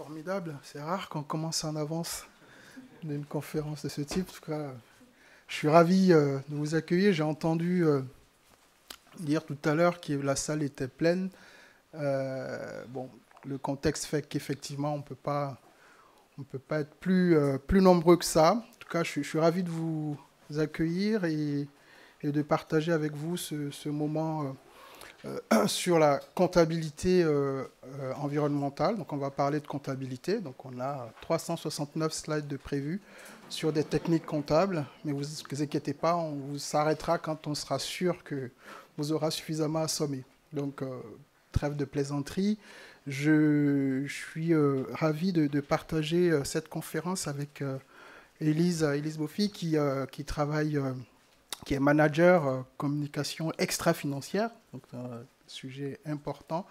Formidable, c'est rare qu'on commence en avance d'une conférence de ce type. En tout cas, je suis ravi de vous accueillir. J'ai entendu dire tout à l'heure que la salle était pleine. Bon, le contexte fait qu'effectivement, on ne peut pas être plus nombreux que ça. En tout cas, je suis ravi de vous accueillir et de partager avec vous ce moment sur la comptabilité environnementale. Donc on va parler de comptabilité. Donc on a 369 slides de prévus sur des techniques comptables. Mais vous inquiétez pas, on vous s'arrêtera quand on sera sûr que vous aurez suffisamment assommé. Donc trêve de plaisanterie. Je suis ravi de partager cette conférence avec Élise Boffy qui travaille... qui est manager communication extra-financière, donc un sujet important,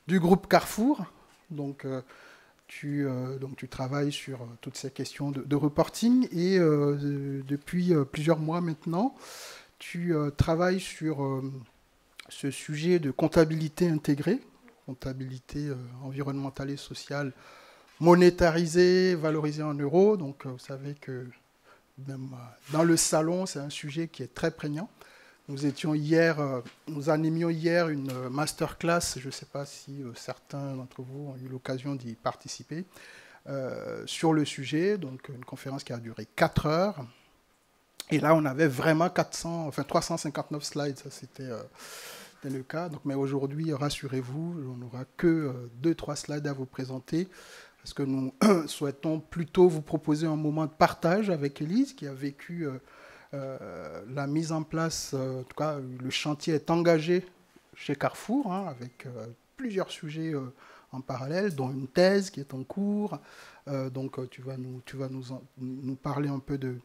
du groupe Carrefour. Donc, tu travailles sur toutes ces questions de reporting et depuis plusieurs mois maintenant, tu travailles sur ce sujet de comptabilité intégrée, comptabilité environnementale et sociale monétarisée, valorisée en euros. Donc, vous savez que même dans le salon, c'est un sujet qui est très prégnant. Nous animions hier une masterclass, je ne sais pas si certains d'entre vous ont eu l'occasion d'y participer, sur le sujet, donc une conférence qui a duré 4 heures. Et là, on avait vraiment 359 slides, ça c'était le cas. Donc, mais aujourd'hui, rassurez-vous, on n'aura que 2-3 slides à vous présenter. Parce que nous souhaitons plutôt vous proposer un moment de partage avec Élise, qui a vécu la mise en place, en tout cas, le chantier est engagé chez Carrefour, hein, avec plusieurs sujets en parallèle, dont une thèse qui est en cours. Donc, tu vas nous parler un peu de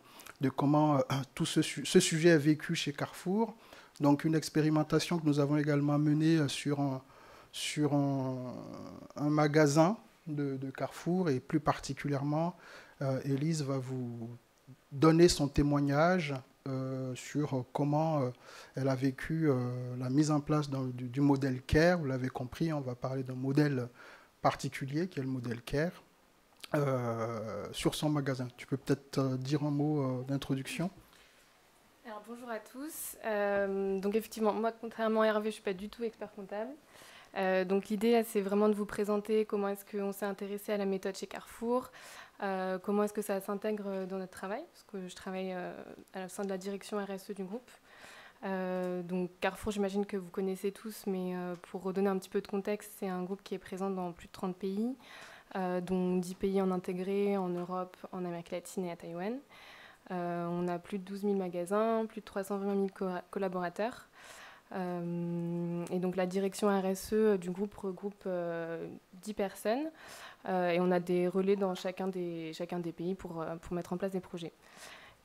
comment tout ce sujet est vécu chez Carrefour. Donc, une expérimentation que nous avons également menée sur un magasin de Carrefour, et plus particulièrement, Élise va vous donner son témoignage sur comment elle a vécu la mise en place du modèle CARE. Vous l'avez compris, on va parler d'un modèle particulier qui est le modèle CARE sur son magasin. Tu peux peut-être dire un mot d'introduction ? Alors, bonjour à tous. Donc effectivement, moi, contrairement à Hervé, je ne suis pas du tout expert comptable. Donc l'idée, c'est vraiment de vous présenter comment est-ce qu'on s'est intéressé à la méthode chez Carrefour, comment est-ce que ça s'intègre dans notre travail, parce que je travaille à la sein de la direction RSE du groupe. Donc Carrefour, j'imagine que vous connaissez tous, mais pour redonner un petit peu de contexte, c'est un groupe qui est présent dans plus de 30 pays, dont 10 pays en intégré, en Europe, en Amérique latine et à Taïwan. On a plus de 12 000 magasins, plus de 320 000 collaborateurs. Et donc la direction RSE du groupe regroupe 10 personnes et on a des relais dans chacun des pays pour mettre en place des projets.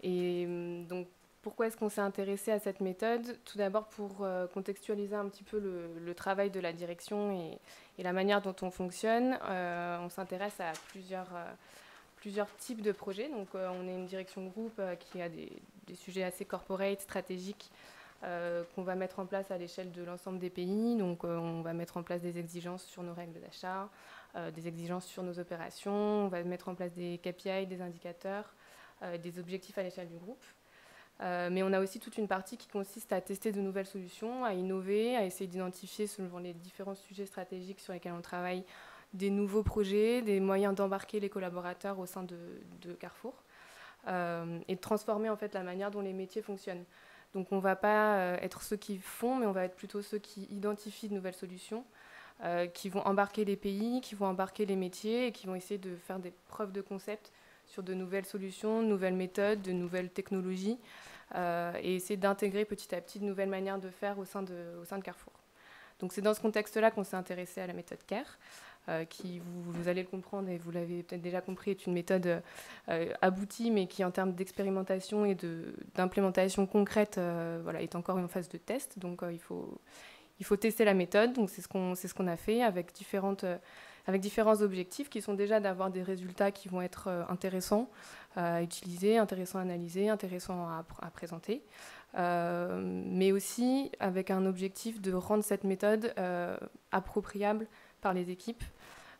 Et donc pourquoi est-ce qu'on s'est intéressé à cette méthode ? Tout d'abord pour contextualiser un petit peu le travail de la direction et la manière dont on fonctionne. On s'intéresse à plusieurs types de projets. Donc on est une direction groupe qui a des sujets assez corporate, stratégiques, qu'on va mettre en place à l'échelle de l'ensemble des pays. Donc on va mettre en place des exigences sur nos règles d'achat, des exigences sur nos opérations, on va mettre en place des KPI, des indicateurs, des objectifs à l'échelle du groupe. Mais on a aussi toute une partie qui consiste à tester de nouvelles solutions, à innover, à essayer d'identifier selon les différents sujets stratégiques sur lesquels on travaille des nouveaux projets, des moyens d'embarquer les collaborateurs au sein de Carrefour et de transformer en fait la manière dont les métiers fonctionnent. Donc on ne va pas être ceux qui font, mais on va être plutôt ceux qui identifient de nouvelles solutions, qui vont embarquer les pays, qui vont embarquer les métiers et qui vont essayer de faire des preuves de concept sur de nouvelles solutions, de nouvelles méthodes, de nouvelles technologies et essayer d'intégrer petit à petit de nouvelles manières de faire au sein de Carrefour. Donc c'est dans ce contexte-là qu'on s'est intéressé à la méthode CARE, qui, vous allez le comprendre et vous l'avez peut-être déjà compris, est une méthode aboutie, mais qui en termes d'expérimentation et d'implémentation concrète voilà, est encore en phase de test. Donc il faut tester la méthode. Donc c'est ce qu'on a fait avec différents objectifs qui sont déjà d'avoir des résultats qui vont être intéressants à utiliser, intéressants à analyser, intéressants à présenter. Mais aussi avec un objectif de rendre cette méthode appropriable par les équipes,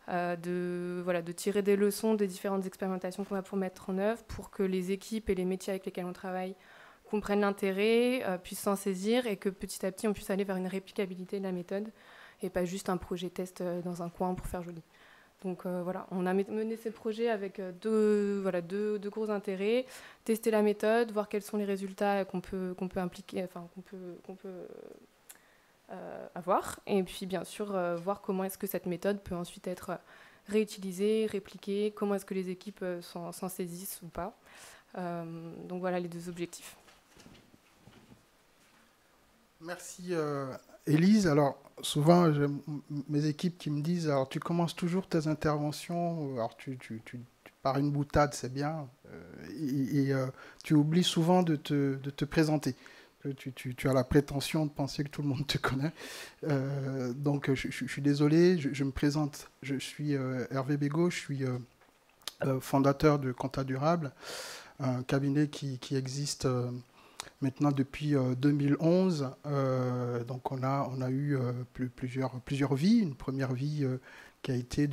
de tirer des leçons des différentes expérimentations qu'on va pouvoir mettre en œuvre pour que les équipes et les métiers avec lesquels on travaille comprennent l'intérêt, puissent s'en saisir et que petit à petit on puisse aller vers une réplicabilité de la méthode et pas juste un projet test dans un coin pour faire joli. Donc voilà, on a mené ces projets avec deux gros intérêts, tester la méthode, voir quels sont les résultats qu'on peut impliquer, enfin qu'on peut avoir, et puis bien sûr voir comment est-ce que cette méthode peut ensuite être réutilisée, répliquée, comment est-ce que les équipes s'en saisissent ou pas. Donc voilà les deux objectifs. Merci Élise. Alors souvent j'ai mes équipes qui me disent alors tu commences toujours tes interventions, alors tu pars une boutade, c'est bien, et tu oublies souvent de te présenter. Tu as la prétention de penser que tout le monde te connaît. Donc, je suis désolé, je me présente. Je suis Hervé Bégaud, je suis fondateur de Compta Durable, un cabinet qui existe maintenant depuis 2011. Donc, on a eu plusieurs vies. Une première vie qui a été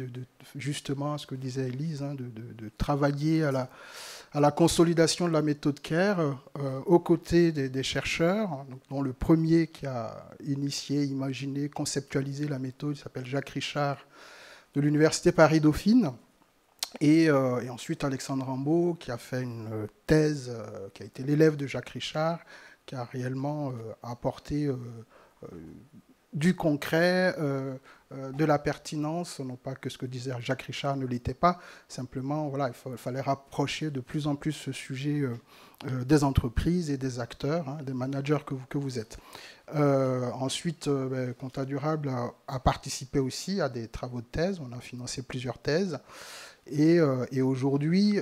justement, ce que disait Élise, hein, de travailler à la consolidation de la méthode CARE aux côtés des chercheurs, donc, dont le premier qui a initié, imaginé, conceptualisé la méthode s'appelle Jacques Richard de l'Université Paris-Dauphine, et ensuite Alexandre Rambaud qui a fait une thèse, qui a été l'élève de Jacques Richard, qui a réellement apporté du concret, de la pertinence, non pas que ce que disait Jacques Richard ne l'était pas, simplement voilà, il fallait rapprocher de plus en plus ce sujet des entreprises et des acteurs, hein, des managers que vous êtes. Ensuite, Compta Durable a participé aussi à des travaux de thèse, on a financé plusieurs thèses, et aujourd'hui,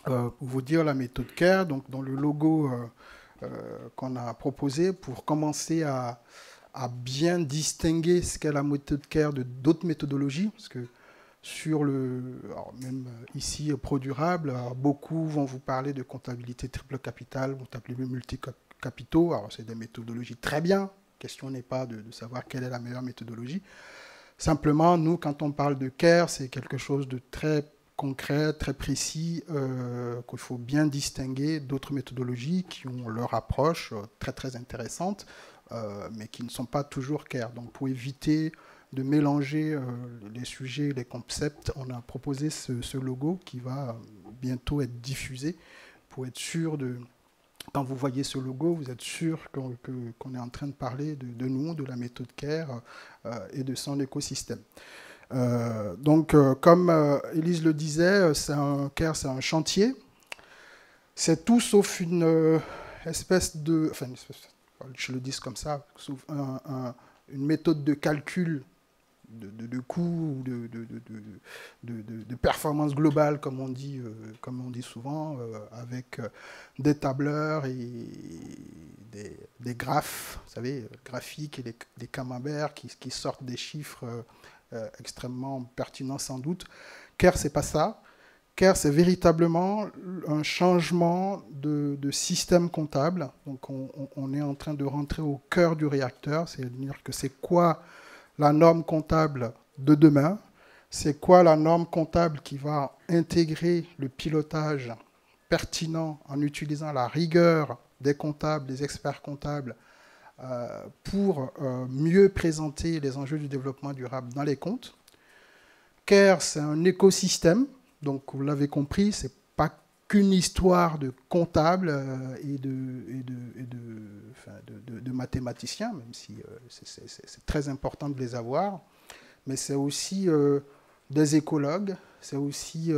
pour vous dire la méthode CARE, donc dans le logo qu'on a proposé pour commencer à bien distinguer ce qu'est la méthode CARE de d'autres méthodologies, parce que même ici, ProDurable, beaucoup vont vous parler de comptabilité triple capital, comptabilité multicapitaux. Alors, c'est des méthodologies très bien. La question n'est pas de savoir quelle est la meilleure méthodologie. Simplement, nous, quand on parle de CARE, c'est quelque chose de très concret, très précis, qu'il faut bien distinguer d'autres méthodologies qui ont leur approche très, très intéressante, mais qui ne sont pas toujours CARE. Donc, pour éviter de mélanger les sujets, les concepts, on a proposé ce logo qui va bientôt être diffusé pour être sûr de... Quand vous voyez ce logo, vous êtes sûr qu'on est en train de parler de nous, de la méthode CARE et de son écosystème. Donc, comme Élise le disait, CARE, c'est un chantier. C'est tout sauf une espèce de... Enfin, je le dis comme ça, sauf une méthode de calcul de coût, de performance globale, comme on dit souvent, avec des tableurs et des graphes, vous savez, graphiques et des camemberts qui sortent des chiffres extrêmement pertinents sans doute. CARE, c'est pas ça. CARE, c'est véritablement un changement de système comptable. Donc, on est en train de rentrer au cœur du réacteur, c'est-à-dire que c'est quoi la norme comptable de demain, c'est quoi la norme comptable qui va intégrer le pilotage pertinent en utilisant la rigueur des comptables, des experts comptables, pour mieux présenter les enjeux du développement durable dans les comptes. CARE, c'est un écosystème. Donc, vous l'avez compris, ce n'est pas qu'une histoire de comptables et de mathématiciens, même si c'est très important de les avoir, mais c'est aussi des écologues, c'est aussi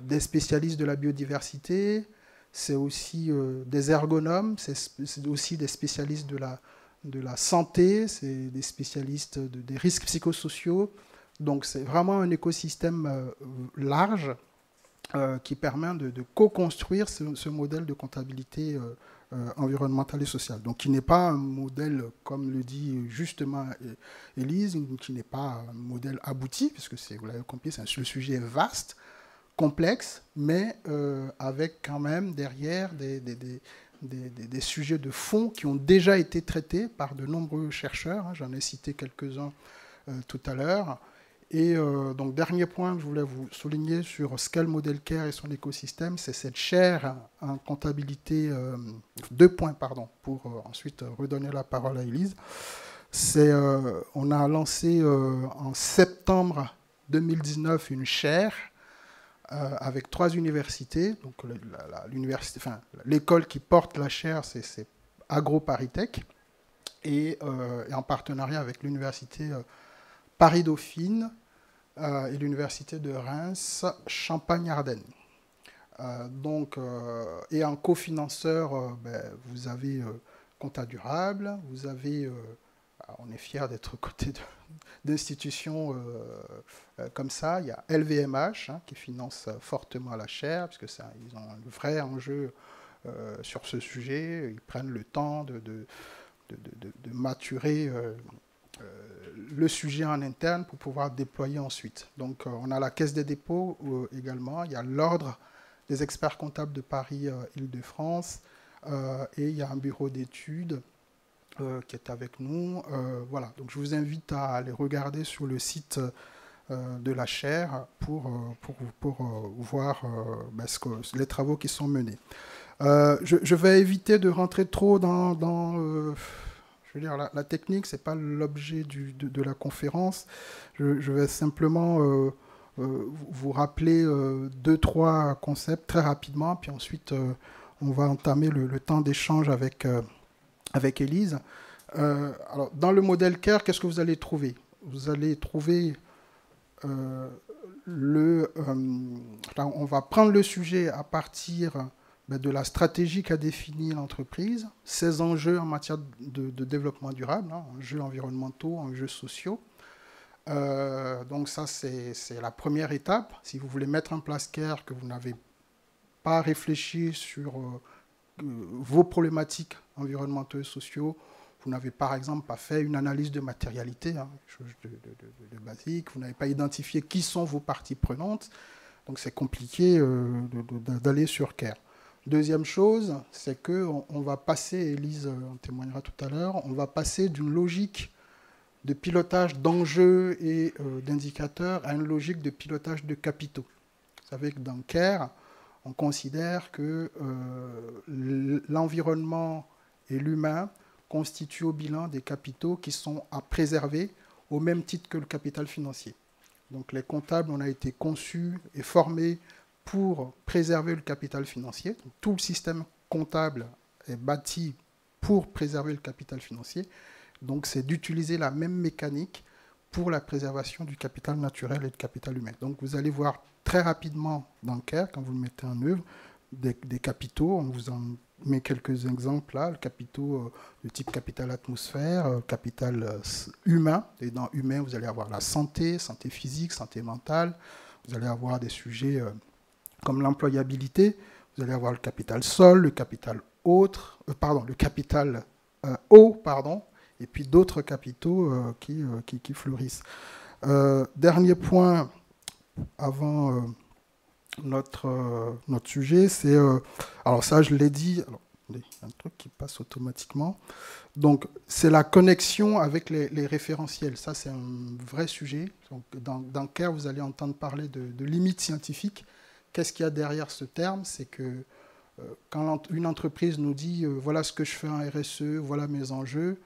des spécialistes de la biodiversité, c'est aussi des ergonomes, c'est aussi des spécialistes de la santé, c'est des spécialistes des risques psychosociaux. Donc c'est vraiment un écosystème large qui permet de co-construire ce modèle de comptabilité environnementale et sociale. Donc qui n'est pas un modèle, comme le dit justement Élise, qui n'est pas un modèle abouti, puisque vous l'avez compris, le sujet est vaste, complexe, mais avec quand même derrière des sujets de fond qui ont déjà été traités par de nombreux chercheurs. J'en ai cité quelques-uns tout à l'heure. Et donc, dernier point que je voulais vous souligner sur Scale Model Care et son écosystème, c'est cette chaire en comptabilité, 2 points, pardon, pour ensuite redonner la parole à Élise. On a lancé en septembre 2019 une chaire avec 3 universités. Donc, l'école qui porte la chaire, c'est AgroParisTech, et en partenariat avec l'université Paris-Dauphine et l'université de Reims, Champagne-Ardenne. Et en cofinanceur, vous avez Compta Durable, vous avez, on est fiers d'être aux côtés d'institutions comme ça. Il y a LVMH qui finance fortement la chaire, parce qu'ils ont un vrai enjeu sur ce sujet. Ils prennent le temps de maturer le sujet en interne pour pouvoir déployer ensuite. Donc, on a la Caisse des dépôts également. Il y a l'Ordre des experts comptables de Paris-Île-de-France et il y a un bureau d'études qui est avec nous. Voilà. Donc, je vous invite à aller regarder sur le site de la chaire pour voir les travaux qui sont menés. Je vais éviter de rentrer trop dans je veux dire, la technique, ce n'est pas l'objet de la conférence. Je vais simplement vous rappeler 2-3 concepts très rapidement, puis ensuite on va entamer le temps d'échange avec Élise. Alors, dans le modèle CARE, qu'est-ce que vous allez trouver? Vous allez trouver on va prendre le sujet à partir de la stratégie qu'a définie l'entreprise, ses enjeux en matière de développement durable, enjeux environnementaux, enjeux sociaux. Donc ça, c'est la première étape. Si vous voulez mettre en place CARE, que vous n'avez pas réfléchi sur vos problématiques environnementaux et sociaux, vous n'avez par exemple pas fait une analyse de matérialité, chose de basique, vous n'avez pas identifié qui sont vos parties prenantes, donc c'est compliqué d'aller sur CARE. Deuxième chose, c'est qu'on va passer, Élise en témoignera tout à l'heure, on va passer d'une logique de pilotage d'enjeux et d'indicateurs à une logique de pilotage de capitaux. Vous savez que dans CARE, on considère que l'environnement et l'humain constituent au bilan des capitaux qui sont à préserver au même titre que le capital financier. Donc les comptables, on a été conçus et formés pour préserver le capital financier. Donc, tout le système comptable est bâti pour préserver le capital financier. Donc, c'est d'utiliser la même mécanique pour la préservation du capital naturel et du capital humain. Donc, vous allez voir très rapidement dans CARE, quand vous le mettez en œuvre, des capitaux. On vous en met quelques exemples là. Le capitaux de type capital atmosphère, capital humain. Et dans humain, vous allez avoir la santé, santé physique, santé mentale. Vous allez avoir des sujets comme l'employabilité, vous allez avoir le capital sol, le capital eau, et puis d'autres capitaux qui fleurissent. Dernier point avant notre sujet, c'est... alors ça, je l'ai dit, il y a un truc qui passe automatiquement. Donc, c'est la connexion avec les référentiels. Ça, c'est un vrai sujet. Donc, dans CARE, vous allez entendre parler de limites scientifiques. Qu'est-ce qu'il y a derrière ce terme? C'est que quand une entreprise nous dit voilà ce que je fais en RSE, voilà mes enjeux,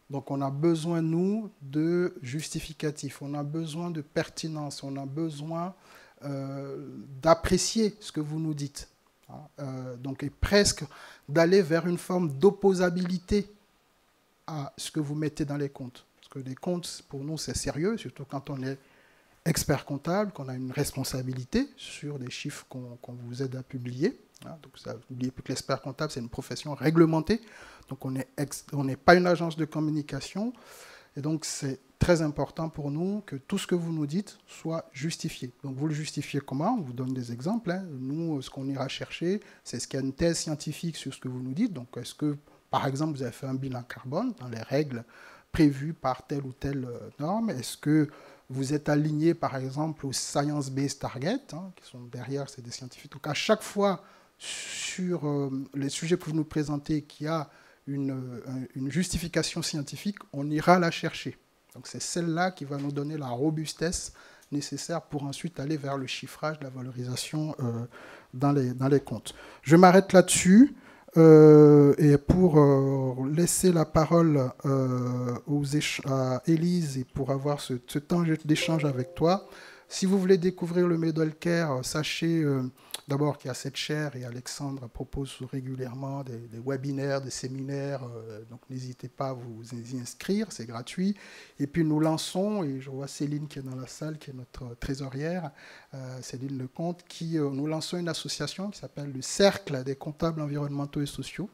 donc on a besoin, nous, de justificatifs, on a besoin de pertinence, on a besoin d'apprécier ce que vous nous dites. Donc, et presque d'aller vers une forme d'opposabilité à ce que vous mettez dans les comptes. Parce que les comptes, pour nous, c'est sérieux, surtout quand on est expert comptable, qu'on a une responsabilité sur des chiffres qu'on vous aide à publier. Donc, n'oubliez plus que l'expert comptable, c'est une profession réglementée. Donc, on n'est pas une agence de communication. Et donc, c'est très important pour nous que tout ce que vous nous dites soit justifié. Donc, vous le justifiez comment? On vous donne des exemples. Nous, ce qu'on ira chercher, c'est ce qu'il y a une thèse scientifique sur ce que vous nous dites. Donc, est-ce que, par exemple, vous avez fait un bilan carbone dans les règles prévues par telle ou telle norme? Est-ce que vous êtes aligné, par exemple, aux Science-Based Targets, qui sont derrière, c'est des scientifiques. Donc, à chaque fois, sur les sujets que vous nous présentez, qu'il y a une justification scientifique, on ira la chercher. Donc, c'est celle-là qui va nous donner la robustesse nécessaires pour ensuite aller vers le chiffrage, la valorisation dans les comptes. Je m'arrête là-dessus. Et pour laisser la parole à Élise et pour avoir ce temps d'échange avec toi, si vous voulez découvrir le Model Care, sachez d'abord qu'il y a cette chaire et Alexandre propose régulièrement des webinaires, des séminaires, donc n'hésitez pas à vous y inscrire, c'est gratuit. Et puis nous lançons, et je vois Céline qui est dans la salle, qui est notre trésorière, Céline Lecomte, nous lançons une association qui s'appelle le Cercle des comptables environnementaux et sociaux.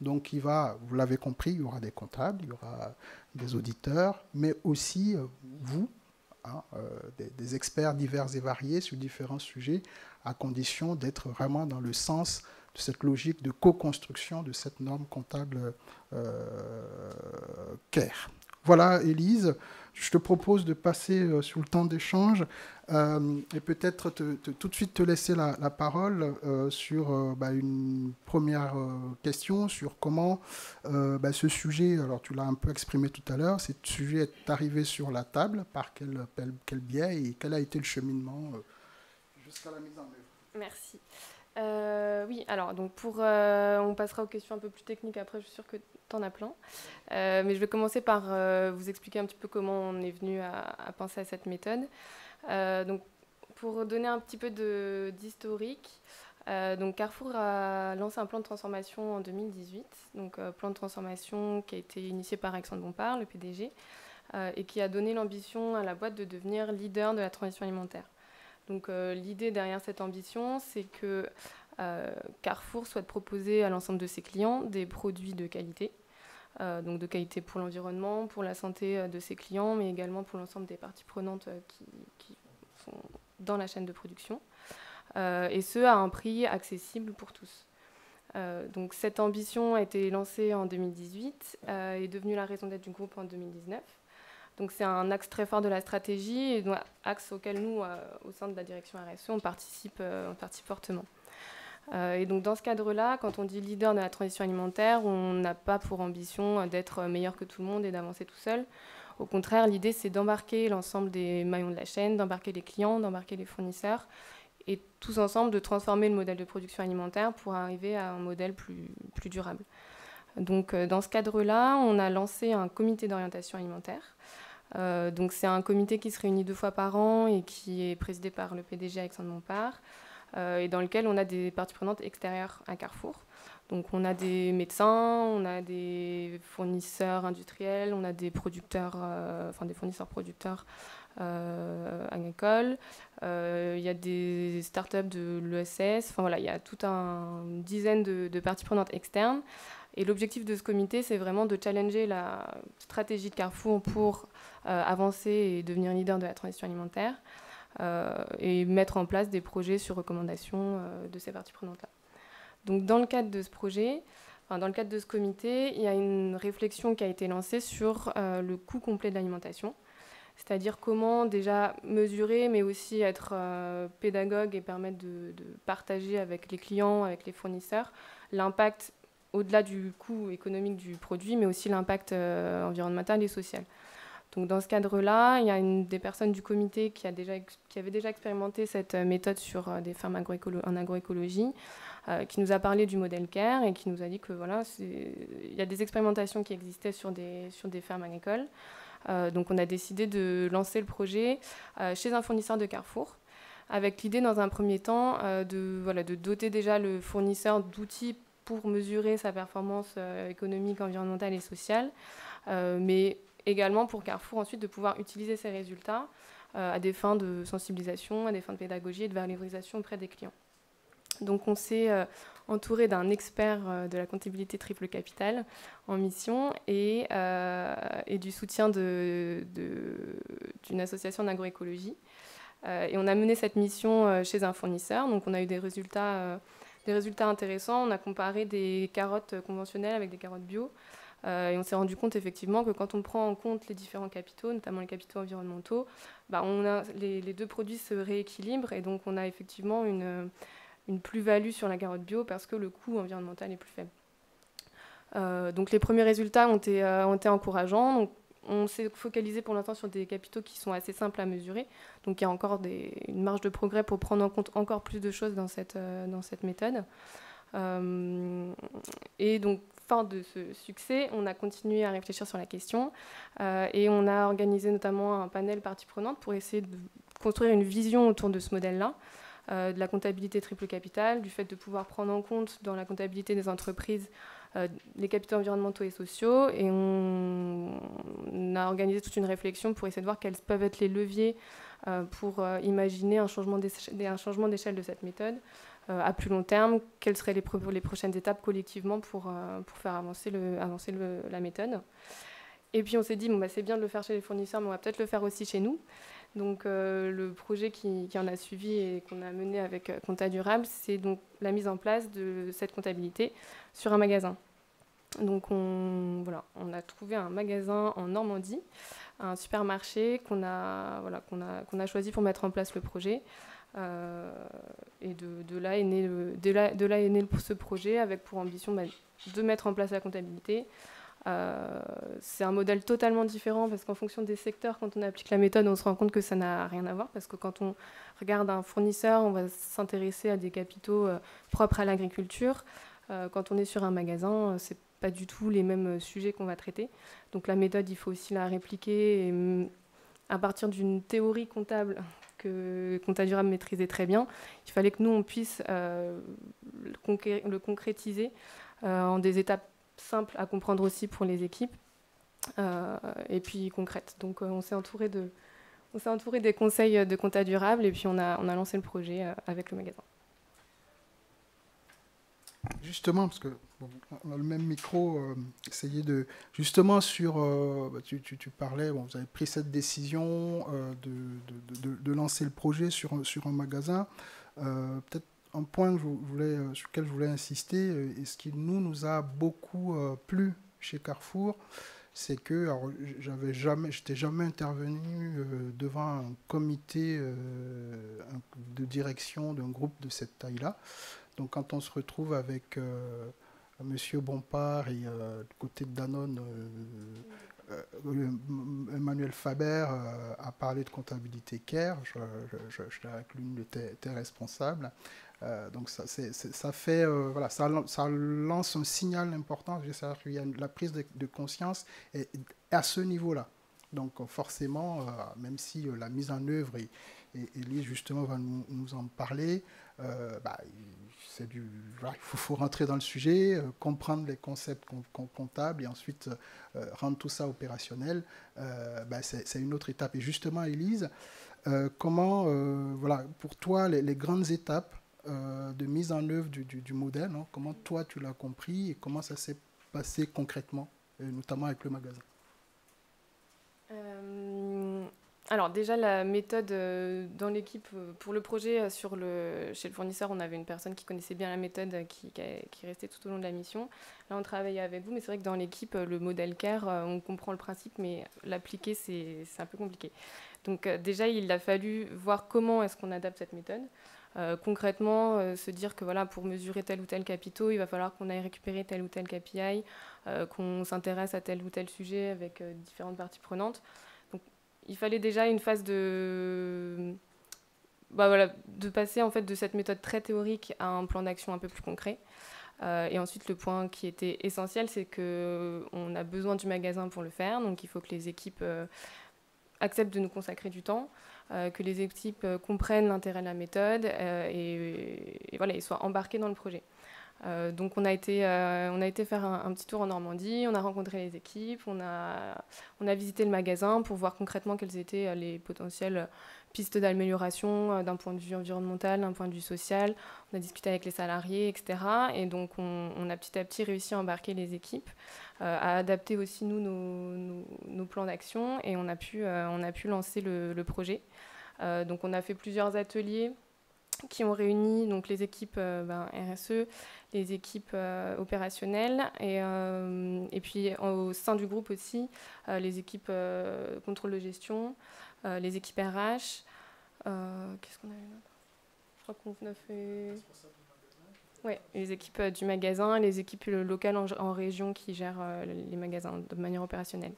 Donc vous l'avez compris, il y aura des comptables, il y aura des auditeurs, mais aussi vous, des experts divers et variés sur différents sujets, à condition d'être vraiment dans le sens de cette logique de co-construction de cette norme comptable CARE. Voilà, Élise, je te propose de passer sur le temps d'échange et peut-être tout de suite te laisser la parole sur une première question sur comment ce sujet, alors tu l'as un peu exprimé tout à l'heure, ce sujet est arrivé sur la table, par quel biais et quel a été le cheminement jusqu'à la mise en œuvre. Merci. Oui, alors donc on passera aux questions un peu plus techniques après, je suis sûre que tu en as plein. Mais je vais commencer par vous expliquer un petit peu comment on est venu à penser à cette méthode. Donc, pour donner un petit peu d'historique, donc Carrefour a lancé un plan de transformation en 2018, donc plan de transformation qui a été initié par Alexandre Bompard, le PDG, et qui a donné l'ambition à la boîte de devenir leader de la transition alimentaire. Donc l'idée derrière cette ambition, c'est que Carrefour souhaite proposer à l'ensemble de ses clients des produits de qualité, donc de qualité pour l'environnement, pour la santé de ses clients, mais également pour l'ensemble des parties prenantes qui sont dans la chaîne de production, et ce à un prix accessible pour tous. Donc cette ambition a été lancée en 2018 et est devenue la raison d'être du groupe en 2019. Donc c'est un axe très fort de la stratégie et un axe auquel nous, au sein de la direction RSE, on participe fortement. Et donc dans ce cadre-là, quand on dit leader de la transition alimentaire, on n'a pas pour ambition d'être meilleur que tout le monde et d'avancer tout seul. Au contraire, l'idée c'est d'embarquer l'ensemble des maillons de la chaîne, d'embarquer les clients, d'embarquer les fournisseurs et tous ensemble de transformer le modèle de production alimentaire pour arriver à un modèle plus durable. Donc dans ce cadre-là, on a lancé un comité d'orientation alimentaire. Donc c'est un comité qui se réunit 2 fois par an et qui est présidé par le PDG Alexandre Bompard et dans lequel on a des parties prenantes extérieures à Carrefour. Donc on a des médecins, on a des fournisseurs industriels, on a des producteurs, des fournisseurs producteurs agricoles, il y a des startups de l'ESS, il y a toute une dizaine de parties prenantes externes. Et l'objectif de ce comité, c'est vraiment de challenger la stratégie de Carrefour pour avancer et devenir leader de la transition alimentaire et mettre en place des projets sur recommandation de ces parties prenantes-là. Donc dans le cadre de ce projet, dans le cadre de ce comité, il y a une réflexion qui a été lancée sur le coût complet de l'alimentation, c'est-à-dire comment déjà mesurer, mais aussi être pédagogue et permettre de partager avec les clients, avec les fournisseurs, l'impact au-delà du coût économique du produit, mais aussi l'impact environnemental et social. Donc dans ce cadre-là, il y a une des personnes du comité qui avait déjà expérimenté cette méthode sur des fermes en agroécologie, qui nous a parlé du modèle CARE et qui nous a dit que il y a des expérimentations qui existaient sur des fermes agricoles. Donc on a décidé de lancer le projet chez un fournisseur de Carrefour, avec l'idée dans un premier temps de doter déjà le fournisseur d'outils pour mesurer sa performance économique, environnementale et sociale, mais également pour Carrefour ensuite de pouvoir utiliser ces résultats à des fins de sensibilisation, à des fins de pédagogie et de valorisation auprès des clients. Donc on s'est entouré d'un expert de la comptabilité Triple Capital en mission et du soutien d'une association d'agroécologie. Et on a mené cette mission chez un fournisseur, donc on a eu des résultats intéressants. On a comparé des carottes conventionnelles avec des carottes bio. Et on s'est rendu compte effectivement que quand on prend en compte les différents capitaux, notamment les capitaux environnementaux, les 2 produits se rééquilibrent et donc on a effectivement une plus-value sur la carotte bio parce que le coût environnemental est plus faible. Donc les premiers résultats ont été encourageants. Donc, on s'est focalisé pour l'instant sur des capitaux qui sont assez simples à mesurer. Donc il y a encore une marge de progrès pour prendre en compte encore plus de choses dans cette méthode. Et donc, fort de ce succès, on a continué à réfléchir sur la question et on a organisé notamment un panel parties prenantes pour essayer de construire une vision autour de ce modèle-là, de la comptabilité triple capital, du fait de pouvoir prendre en compte dans la comptabilité des entreprises les capitaux environnementaux et sociaux. Et on a organisé toute une réflexion pour essayer de voir quels peuvent être les leviers pour imaginer un changement d'échelle de cette méthode. À plus long terme, quelles seraient les prochaines étapes collectivement pour faire avancer la méthode. Et puis on s'est dit, bon, bah, c'est bien de le faire chez les fournisseurs, mais on va peut-être le faire aussi chez nous. Donc le projet qui en a suivi et qu'on a mené avec Compta Durable, c'est donc la mise en place de cette comptabilité sur un magasin. Donc on a trouvé un magasin en Normandie, un supermarché qu'on a choisi pour mettre en place le projet. Et de là est né ce projet avec pour ambition de mettre en place la comptabilité. C'est un modèle totalement différent parce qu'en fonction des secteurs, quand on applique la méthode, on se rend compte que ça n'a rien à voir parce que quand on regarde un fournisseur, on va s'intéresser à des capitaux propres à l'agriculture. Quand on est sur un magasin, c'est pas du tout les mêmes sujets qu'on va traiter. Donc la méthode, il faut aussi la répliquer et, à partir d'une théorie comptable que Compta Durable maîtrisait très bien, il fallait que nous, on puisse le concrétiser en des étapes simples à comprendre aussi pour les équipes et puis concrètes. Donc on s'est entouré des conseils de Compta Durable et puis on a lancé le projet avec le magasin. Justement, parce que on a le même micro, essayer de... Justement, tu parlais, vous avez pris cette décision de lancer le projet sur un magasin. Peut-être un point sur lequel je voulais insister, et ce qui nous a beaucoup plu chez Carrefour, c'est que j'étais jamais intervenu devant un comité de direction d'un groupe de cette taille-là. Donc quand on se retrouve avec Monsieur Bompard et du côté de Danone, Emmanuel Faber a parlé de comptabilité CARE, je suis avec l'une de tes responsables. Donc ça fait, ça lance un signal important, c'est-à-dire qu'il y a la prise de conscience à ce niveau-là. Donc forcément, même si la mise en œuvre, et Elise justement va nous en parler, il faut rentrer dans le sujet, comprendre les concepts comptables et ensuite rendre tout ça opérationnel. C'est une autre étape. Et justement, Elise, comment, pour toi, les grandes étapes de mise en œuvre du modèle, hein, comment toi tu l'as compris et comment ça s'est passé concrètement, notamment avec le magasin? Alors déjà, la méthode dans l'équipe, pour le projet, chez le fournisseur, on avait une personne qui connaissait bien la méthode, qui restait tout au long de la mission. Là, on travaillait avec vous, mais c'est vrai que dans l'équipe, le modèle CARE, on comprend le principe, mais l'appliquer, c'est un peu compliqué. Donc déjà, il a fallu voir comment est-ce qu'on adapte cette méthode. Concrètement, se dire que voilà, pour mesurer tel ou tel capitaux, il va falloir qu'on aille récupérer tel ou tel KPI, qu'on s'intéresse à tel ou tel sujet avec différentes parties prenantes. Il fallait déjà une phase de passer en fait de cette méthode très théorique à un plan d'action un peu plus concret. Et ensuite, le point qui était essentiel, c'est qu'on a besoin du magasin pour le faire. Donc, il faut que les équipes acceptent de nous consacrer du temps, que les équipes comprennent l'intérêt de la méthode et soient embarquées dans le projet. Donc on a été faire un petit tour en Normandie, on a rencontré les équipes, on a visité le magasin pour voir concrètement quelles étaient les potentielles pistes d'amélioration d'un point de vue environnemental, d'un point de vue social. On a discuté avec les salariés, etc. Et donc on a petit à petit réussi à embarquer les équipes, à adapter aussi nos plans d'action et on a pu lancer le projet. Donc on a fait plusieurs ateliers qui ont réuni donc les équipes RSE, les équipes opérationnelles et puis au sein du groupe aussi les équipes contrôle de gestion, les équipes RH. Qu'est-ce qu'on a eu d'autre? Je crois qu'on a fait... Ouais, les équipes du magasin, les équipes locales en région qui gèrent les magasins de manière opérationnelle.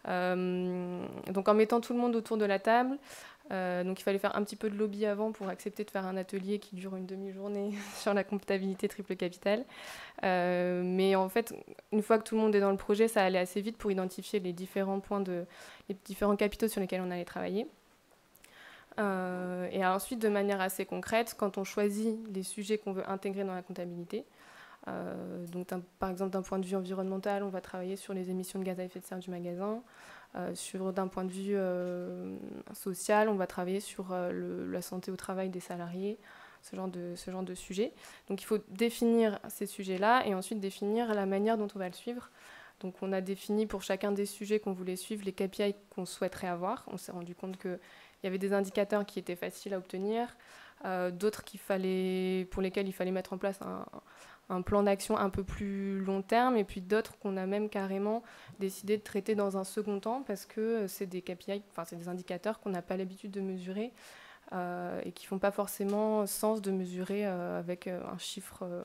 Donc en mettant tout le monde autour de la table, donc il fallait faire un petit peu de lobby avant pour accepter de faire un atelier qui dure une demi-journée sur la comptabilité triple capital. Mais en fait, une fois que tout le monde est dans le projet, ça allait assez vite pour identifier les différents les différents capitaux sur lesquels on allait travailler. Et ensuite, de manière assez concrète, quand on choisit les sujets qu'on veut intégrer dans la comptabilité, donc par exemple d'un point de vue environnemental, on va travailler sur les émissions de gaz à effet de serre du magasin. D'un point de vue social, on va travailler sur la santé au travail des salariés, ce genre de sujet. Donc il faut définir ces sujets-là et ensuite définir la manière dont on va le suivre. Donc on a défini pour chacun des sujets qu'on voulait suivre les KPI qu'on souhaiterait avoir. On s'est rendu compte qu'il y avait des indicateurs qui étaient faciles à obtenir, d'autres pour lesquels il fallait mettre en place un plan d'action un peu plus long terme, et puis d'autres qu'on a même carrément décidé de traiter dans un second temps parce que c'est des KPI, enfin c'est des indicateurs qu'on n'a pas l'habitude de mesurer et qui ne font pas forcément sens de mesurer avec un chiffre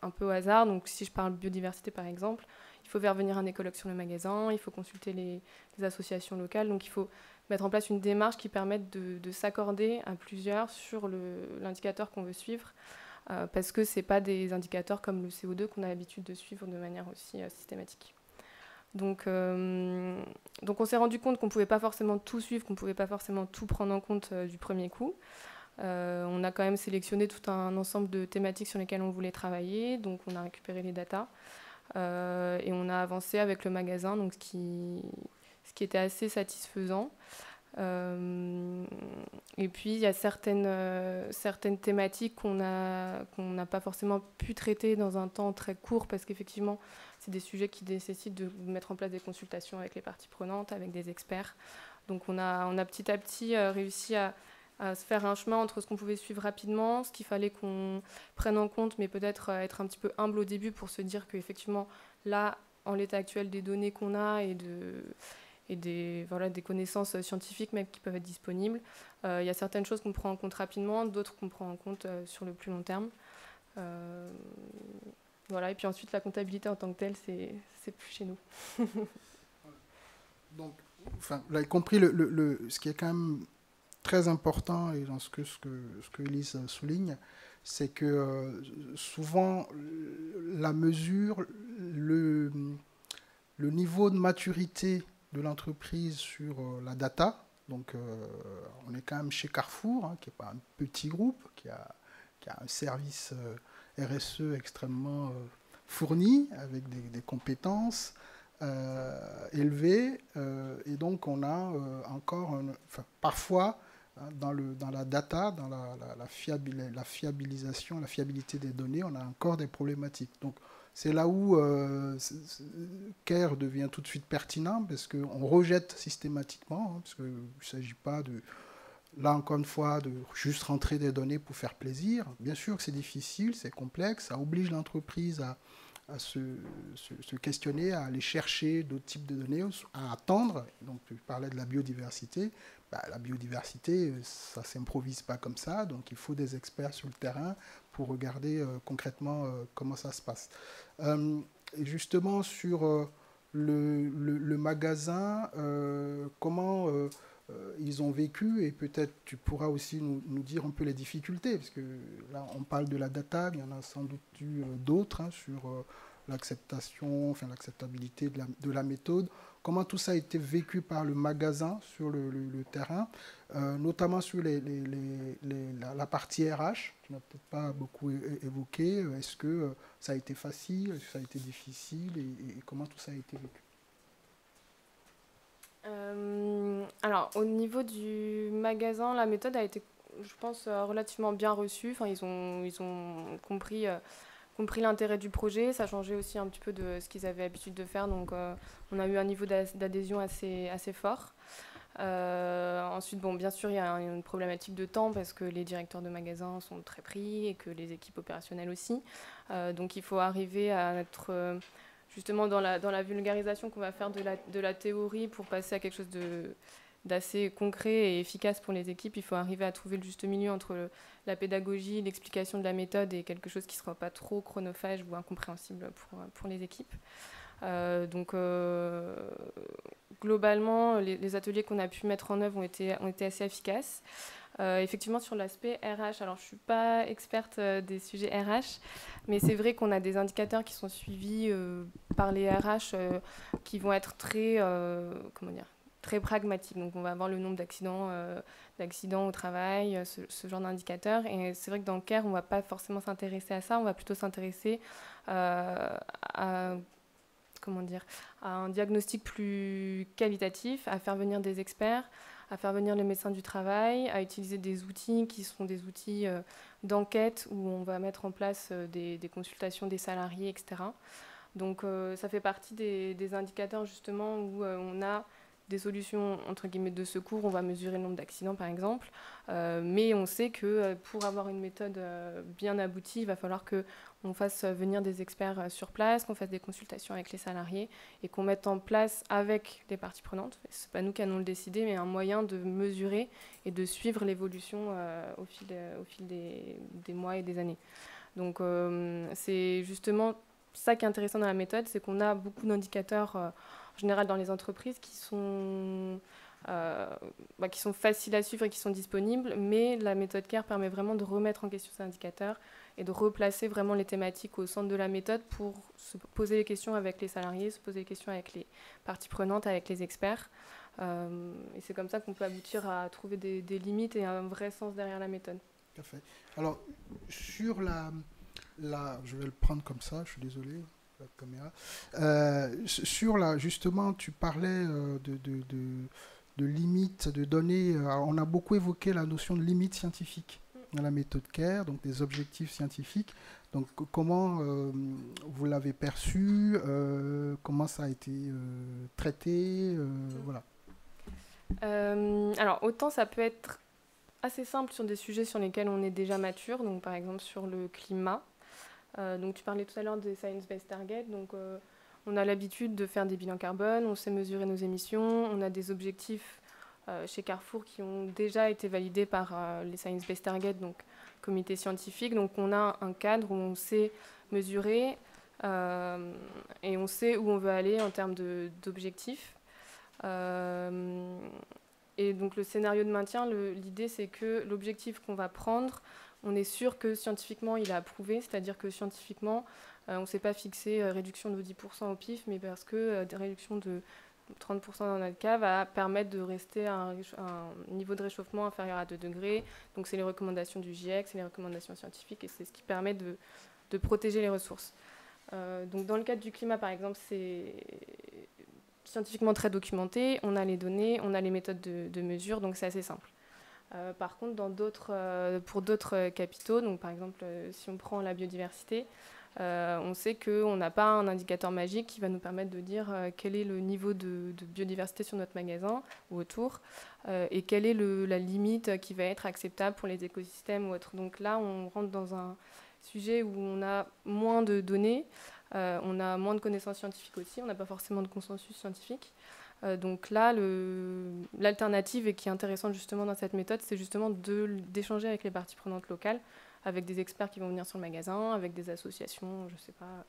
un peu au hasard. Donc si je parle biodiversité par exemple, il faut faire venir un écologue sur le magasin, il faut consulter les associations locales, donc il faut mettre en place une démarche qui permette de s'accorder à plusieurs sur l'indicateur qu'on veut suivre. Parce que ce n'est pas des indicateurs comme le CO2 qu'on a l'habitude de suivre de manière aussi systématique. Donc on s'est rendu compte qu'on ne pouvait pas forcément tout suivre, qu'on ne pouvait pas forcément tout prendre en compte du premier coup. On a quand même sélectionné tout un ensemble de thématiques sur lesquelles on voulait travailler, donc on a récupéré les datas et on a avancé avec le magasin, donc ce qui était assez satisfaisant. Et puis il y a certaines thématiques qu'on n'a pas forcément pu traiter dans un temps très court parce qu'effectivement c'est des sujets qui nécessitent de mettre en place des consultations avec les parties prenantes, avec des experts. Donc on a petit à petit réussi à se faire un chemin entre ce qu'on pouvait suivre rapidement, ce qu'il fallait qu'on prenne en compte, mais peut-être être un petit peu humble au début pour se dire qu'effectivement là, en l'état actuel des données qu'on a et des connaissances scientifiques même qui peuvent être disponibles. Il y a certaines choses qu'on prend en compte rapidement, d'autres qu'on prend en compte sur le plus long terme. Voilà, et puis ensuite, la comptabilité en tant que telle, c'est plus chez nous. Donc, enfin, vous avez compris, ce qui est quand même très important, et dans ce que Elise souligne, c'est que souvent, la mesure, le niveau de maturité de l'entreprise sur la data. Donc, on est quand même chez Carrefour, hein, qui n'est pas un petit groupe, qui a un service RSE extrêmement fourni, avec des compétences élevées. Et donc, on a encore, parfois, hein, dans la data, dans la fiabilisation, la fiabilité des données, on a encore des problématiques. Donc, c'est là où CARE devient tout de suite pertinent, parce qu'on rejette systématiquement, hein, parce qu'il ne s'agit pas là encore une fois, de juste rentrer des données pour faire plaisir. Bien sûr que c'est difficile, c'est complexe, ça oblige l'entreprise à se questionner, à aller chercher d'autres types de données, à attendre. Donc, tu parlais de la biodiversité. La biodiversité, ça ne s'improvise pas comme ça, donc il faut des experts sur le terrain pour regarder concrètement comment ça se passe. Et justement, sur le magasin, comment ils ont vécu, et peut-être tu pourras aussi nous dire un peu les difficultés, parce que là, on parle de la data, mais il y en a sans doute eu d'autres hein, sur l'acceptabilité de la méthode. Comment tout ça a été vécu par le magasin sur le terrain, notamment sur la partie RH, tu n'as peut-être pas beaucoup évoqué. Est-ce que ça a été facile, est-ce que ça a été difficile, et comment tout ça a été vécu? Alors, au niveau du magasin, la méthode a été, je pense, relativement bien reçue. Enfin, ils ont compris l'intérêt du projet. Ça changeait aussi un petit peu de ce qu'ils avaient l'habitude de faire. Donc, on a eu un niveau d'adhésion assez fort. Ensuite, bon, bien sûr, il y a une problématique de temps parce que les directeurs de magasins sont très pris et que les équipes opérationnelles aussi. Donc, il faut arriver à être justement dans la vulgarisation qu'on va faire de la théorie pour passer à quelque chose d'assez concret et efficace pour les équipes. Il faut arriver à trouver le juste milieu entre la pédagogie, l'explication de la méthode et quelque chose qui ne sera pas trop chronophage ou incompréhensible pour les équipes. Donc, globalement, les ateliers qu'on a pu mettre en œuvre ont été assez efficaces. Effectivement, sur l'aspect RH, alors je ne suis pas experte des sujets RH, mais c'est vrai qu'on a des indicateurs qui sont suivis par les RH qui vont être très pragmatiques. Donc on va avoir le nombre d'accidents au travail, ce genre d'indicateurs. Et c'est vrai que dans le CARE, on ne va pas forcément s'intéresser à ça, on va plutôt s'intéresser à un diagnostic plus qualitatif, à faire venir des experts, à faire venir les médecins du travail, à utiliser des outils qui seront des outils d'enquête où on va mettre en place des consultations des salariés, etc. Donc ça fait partie des indicateurs justement où on a des solutions entre guillemets de secours, on va mesurer le nombre d'accidents par exemple, mais on sait que pour avoir une méthode bien aboutie, il va falloir qu'on fasse venir des experts sur place, qu'on fasse des consultations avec les salariés et qu'on mette en place avec les parties prenantes, c'est pas nous qui allons le décider, mais un moyen de mesurer et de suivre l'évolution au fil des mois et des années. Donc c'est justement ça qui est intéressant dans la méthode, c'est qu'on a beaucoup d'indicateurs en général dans les entreprises qui sont faciles à suivre et qui sont disponibles, mais la méthode CARE permet vraiment de remettre en question ces indicateurs et de replacer vraiment les thématiques au centre de la méthode pour se poser les questions avec les salariés, se poser les questions avec les parties prenantes, avec les experts. Et c'est comme ça qu'on peut aboutir à trouver des limites et un vrai sens derrière la méthode. Tout à fait. Alors, sur je vais le prendre comme ça, je suis désolé, la caméra. Justement, tu parlais de limites, de données. Alors, on a beaucoup évoqué la notion de limite scientifique dans la méthode CARE, donc des objectifs scientifiques. Donc, comment vous l'avez perçu, comment ça a été traité, voilà. Alors, autant ça peut être assez simple sur des sujets sur lesquels on est déjà mature, donc par exemple sur le climat. Donc tu parlais tout à l'heure des Science-Based Targets, donc on a l'habitude de faire des bilans carbone, on sait mesurer nos émissions, on a des objectifs chez Carrefour qui ont déjà été validés par les Science-Based Targets, donc comité scientifique, donc on a un cadre où on sait mesurer et on sait où on veut aller en termes d'objectifs. Et donc le scénario de maintien, l'idée c'est que l'objectif qu'on va prendre, on est sûr que scientifiquement il est approuvé, c'est-à-dire que scientifiquement on ne s'est pas fixé réduction de 10% au pif, mais parce que des réductions de 30% dans notre cas va permettre de rester à un niveau de réchauffement inférieur à 2 degrés. Donc c'est les recommandations du GIEC, c'est les recommandations scientifiques et c'est ce qui permet de protéger les ressources. Donc dans le cadre du climat par exemple, c'est scientifiquement très documenté, on a les données, on a les méthodes de mesure, donc c'est assez simple. Par contre, pour d'autres capitaux, donc par exemple si on prend la biodiversité, on sait qu'on n'a pas un indicateur magique qui va nous permettre de dire quel est le niveau de biodiversité sur notre magasin ou autour et quelle est la limite qui va être acceptable pour les écosystèmes ou autres. Donc là, on rentre dans un sujet où on a moins de données, on a moins de connaissances scientifiques aussi, on n'a pas forcément de consensus scientifique. Donc là, l'alternative et qui est intéressante justement dans cette méthode, c'est justement d'échanger avec les parties prenantes locales, avec des experts qui vont venir sur le magasin, avec des associations, je ne sais pas,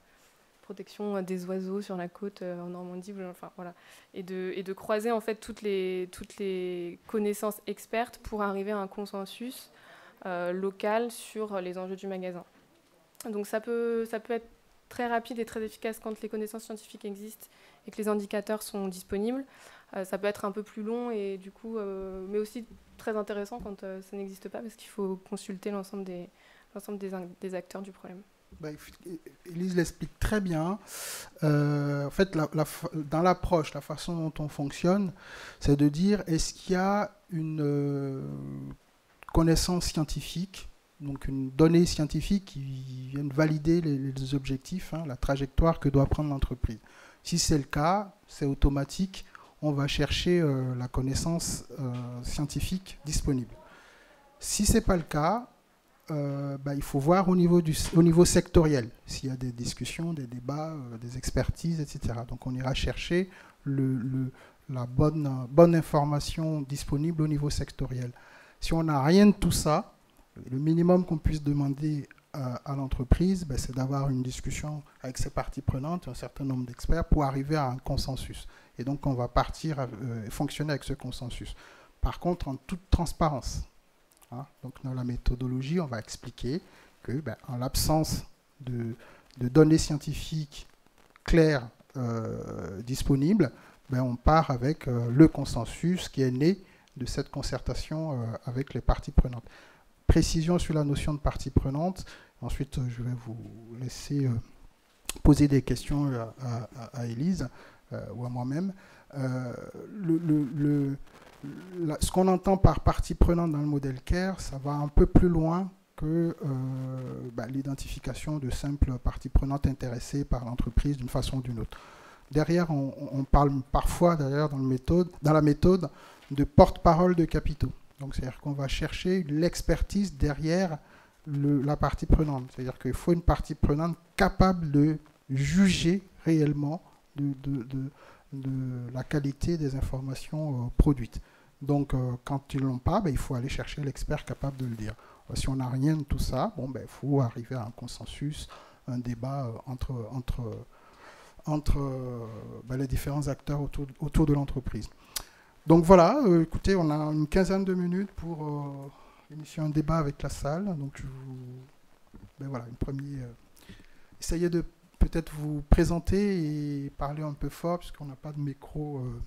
protection des oiseaux sur la côte en Normandie, enfin voilà, et de croiser en fait toutes les connaissances expertes pour arriver à un consensus local sur les enjeux du magasin. Donc ça peut être très rapide et très efficace quand les connaissances scientifiques existent et que les indicateurs sont disponibles. Ça peut être un peu plus long et du coup, mais aussi très intéressant quand ça n'existe pas parce qu'il faut consulter l'ensemble des acteurs du problème. Élise l'explique très bien. En fait, dans l'approche, la façon dont on fonctionne, c'est de dire est-ce qu'il y a une connaissance scientifique, donc une donnée scientifique qui vienne valider les objectifs, la trajectoire que doit prendre l'entreprise. Si c'est le cas, c'est automatique, on va chercher la connaissance scientifique disponible. Si ce n'est pas le cas, il faut voir au niveau sectoriel, s'il y a des discussions, des débats, des expertises, etc. Donc on ira chercher la bonne information disponible au niveau sectoriel. Si on n'a rien de tout ça, le minimum qu'on puisse demander à l'entreprise, ben, c'est d'avoir une discussion avec ses parties prenantes, un certain nombre d'experts, pour arriver à un consensus. Et donc, on va partir fonctionner avec ce consensus. Par contre, en toute transparence. Hein, donc, dans la méthodologie, on va expliquer que, ben, en l'absence de données scientifiques claires disponibles, ben, on part avec le consensus qui est né de cette concertation avec les parties prenantes. Précision sur la notion de partie prenante. Ensuite, je vais vous laisser poser des questions à Élise ou à moi-même. Ce qu'on entend par partie prenante dans le modèle CARE, ça va un peu plus loin que l'identification de simples parties prenantes intéressées par l'entreprise d'une façon ou d'une autre. Derrière, on parle parfois, d'ailleurs, dans la méthode, de porte-parole de capitaux. Donc, c'est-à-dire qu'on va chercher l'expertise derrière la partie prenante. C'est-à-dire qu'il faut une partie prenante capable de juger réellement de la qualité des informations produites. Donc, quand ils ne l'ont pas, il faut aller chercher l'expert capable de le dire. Si on n'a rien de tout ça, il faut arriver à un consensus, un débat entre les différents acteurs autour de l'entreprise. Donc voilà, écoutez, on a une quinzaine de minutes pour initier un débat avec la salle. Donc voilà, une première. Essayez de peut-être vous présenter et parler un peu fort, puisqu'on n'a pas de micro. Bonjour,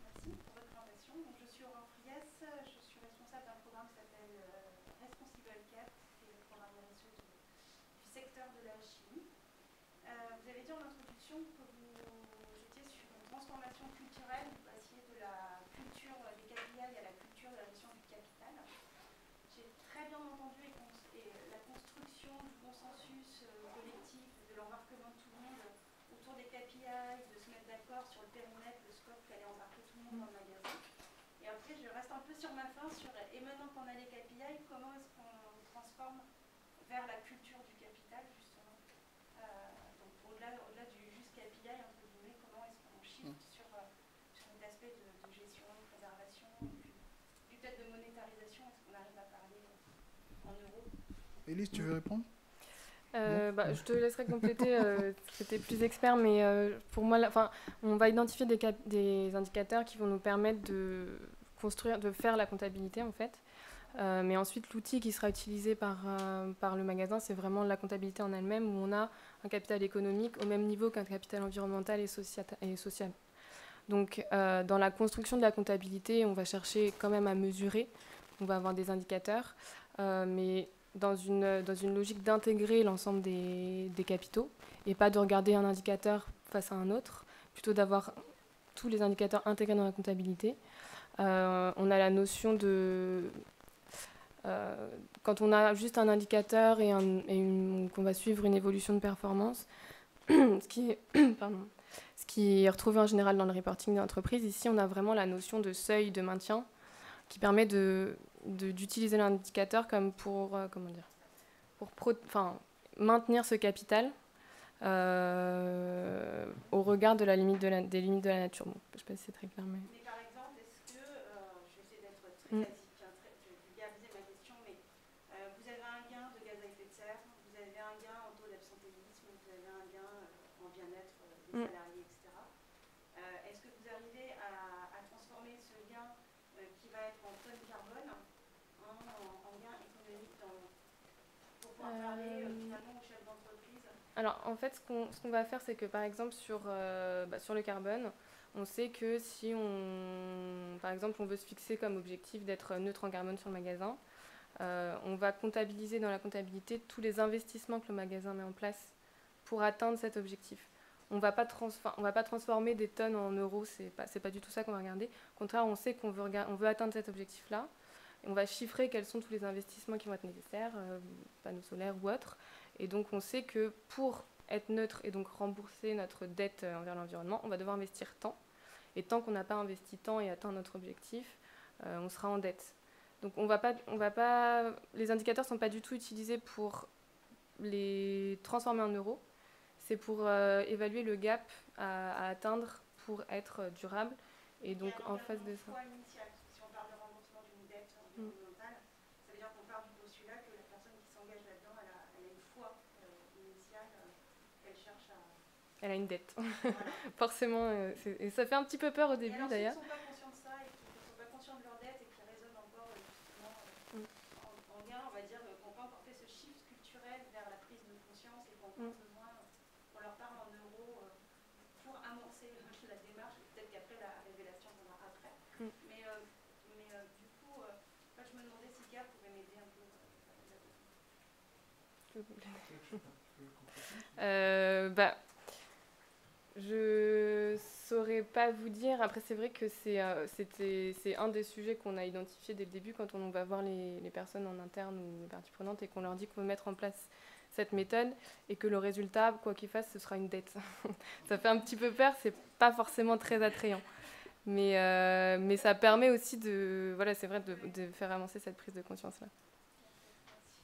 merci pour votre présentation. Donc, je suis Aurore Friès, je suis responsable d'un programme qui s'appelle Responsible Cap, qui est le programme RSE du secteur de la chimie. Vous avez dit en introduction que vous étiez sur une transformation culturelle, vous passiez de la culture des KPI à la culture de la gestion du capital. J'ai très bien entendu la construction du consensus collectif, de l'embarquement de tout le monde autour des KPI, de se mettre d'accord sur le périmètre, le scope qu'allait embarquer tout le monde dans le magasin. Et après, je reste un peu sur ma faim et maintenant qu'on a les KPI, comment est-ce qu'on transforme vers la culture du capital, justement. Donc au-delà du juste KPI, entre guillemets, comment est-ce qu'on shift sur cet aspect de gestion, de préservation, et puis peut-être de monétarisation, est-ce qu'on arrive à parler en euros? Élise, tu veux répondre? Je te laisserai compléter, c'était plus expert, mais pour moi, on va identifier des indicateurs qui vont nous permettre de faire la comptabilité en fait. Mais ensuite, l'outil qui sera utilisé par le magasin, c'est vraiment la comptabilité en elle-même, où on a un capital économique au même niveau qu'un capital environnemental et social. Donc, dans la construction de la comptabilité, on va chercher quand même à mesurer. On va avoir des indicateurs, mais dans une logique d'intégrer l'ensemble des capitaux et pas de regarder un indicateur face à un autre, plutôt d'avoir tous les indicateurs intégrés dans la comptabilité. On a la notion de... quand on a juste un indicateur qu'on va suivre une évolution de performance, ce qui est retrouvé en général dans le reporting de l'entreprise, ici on a vraiment la notion de seuil de maintien qui permet d'utiliser l'indicateur comme pour maintenir ce capital au regard de des limites de la nature. Bon, je ne sais pas si c'est très clair. Mais par exemple, est-ce que, je vais essayer d'être très basique, je vais vulgariser ma question, mais vous avez un gain de gaz à effet de serre, vous avez un gain en taux d'absentéisme, vous avez un gain en bien-être des salariés, etc. Est-ce que vous arrivez à transformer ce gain qui va être en tonnes carbone en gain économique pour pouvoir parler finalement aux chefs d'entreprise? Alors en fait, ce qu'on va faire, c'est que par exemple sur le carbone, on sait que si par exemple, on veut se fixer comme objectif d'être neutre en carbone sur le magasin, on va comptabiliser dans la comptabilité tous les investissements que le magasin met en place pour atteindre cet objectif. On ne va pas transformer des tonnes en euros, c'est pas du tout ça qu'on va regarder. Au contraire, on sait qu'on veut atteindre cet objectif-là. Et on va chiffrer quels sont tous les investissements qui vont être nécessaires, panneaux solaires ou autres. Et donc on sait que pour être neutre et donc rembourser notre dette envers l'environnement, on va devoir investir tant. Et tant qu'on n'a pas investi tant et atteint notre objectif, on sera en dette. Donc les indicateurs ne sont pas du tout utilisés pour les transformer en euros. C'est pour évaluer le gap à atteindre pour être durable. Et donc en face de ça. Si on parle de remboursement d'une dette environnementale, ça veut dire qu'on part du postulat que la personne s'engage là-dedans, elle a une foi initiale qu'elle cherche à... Elle a une dette. Voilà. Forcément, et ça fait un petit peu peur au début d'ailleurs. Ceux qui ne sont pas conscients de ça et qui ne sont pas conscients de leur dette et qui raisonnent encore justement en lien, on va dire, qu'on peut encore fait ce shift culturel vers la prise de conscience et qu'on a besoin, on leur parle en euros pour amorcer la démarche. Peut-être qu'après la révélation viendra après. Mais du coup, je me demandais si Gab pouvait m'aider un peu. Je saurais pas vous dire. Après, c'est vrai que c'est un des sujets qu'on a identifié dès le début quand on va voir les personnes en interne ou les parties prenantes et qu'on leur dit qu'on veut mettre en place cette méthode et que le résultat, quoi qu'il fasse, ce sera une dette. Ça fait un petit peu peur, c'est pas forcément très attrayant. Mais ça permet aussi de faire avancer cette prise de conscience-là.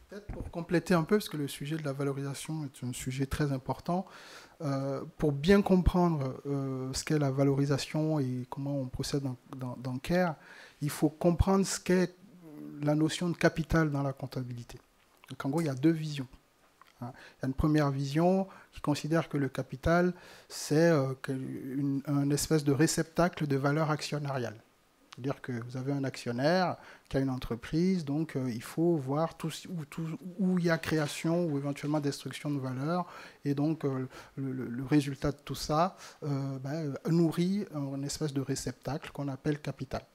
Peut-être pour compléter un peu, parce que le sujet de la valorisation est un sujet très important, pour bien comprendre ce qu'est la valorisation et comment on procède dans CARE, il faut comprendre ce qu'est la notion de capital dans la comptabilité. Donc en gros, il y a deux visions. Il y a une première vision qui considère que le capital, c'est une espèce de réceptacle de valeur actionnariale. C'est-à-dire que vous avez un actionnaire qui a une entreprise, donc il faut voir où il y a création ou éventuellement destruction de valeur. Et donc le résultat de tout ça nourrit une espèce de réceptacle qu'on appelle capital.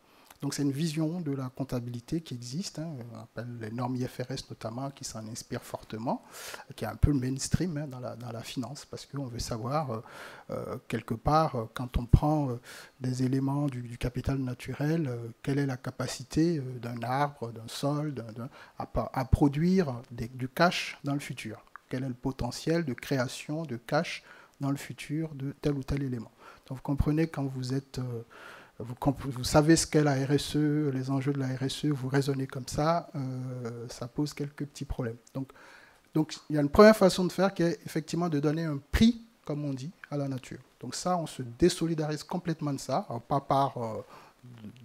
Donc c'est une vision de la comptabilité qui existe, on appelle les normes IFRS notamment, qui s'en inspirent fortement, qui est un peu le mainstream dans la finance, parce qu'on veut savoir, quelque part, quand on prend des éléments du capital naturel, quelle est la capacité d'un arbre, d'un sol, à produire du cash dans le futur. Quel est le potentiel de création de cash dans le futur de tel ou tel élément. Donc vous comprenez, quand vous êtes... Vous savez ce qu'est la RSE, les enjeux de la RSE, vous raisonnez comme ça, ça pose quelques petits problèmes. Donc il y a une première façon de faire qui est effectivement de donner un prix, comme on dit, à la nature. Donc ça, on se désolidarise complètement de ça, alors pas par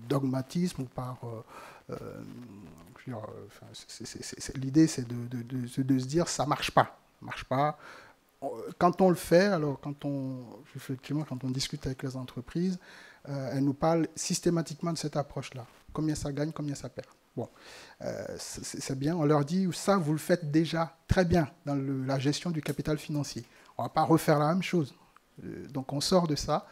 dogmatisme ou par... l'idée, c'est de se dire ça marche pas. Quand on le fait, alors quand on discute avec les entreprises, elles nous parlent systématiquement de cette approche-là. Combien ça gagne, combien ça perd. Bon, c'est bien. On leur dit, ça, vous le faites déjà très bien dans la gestion du capital financier. On ne va pas refaire la même chose. Donc on sort de ça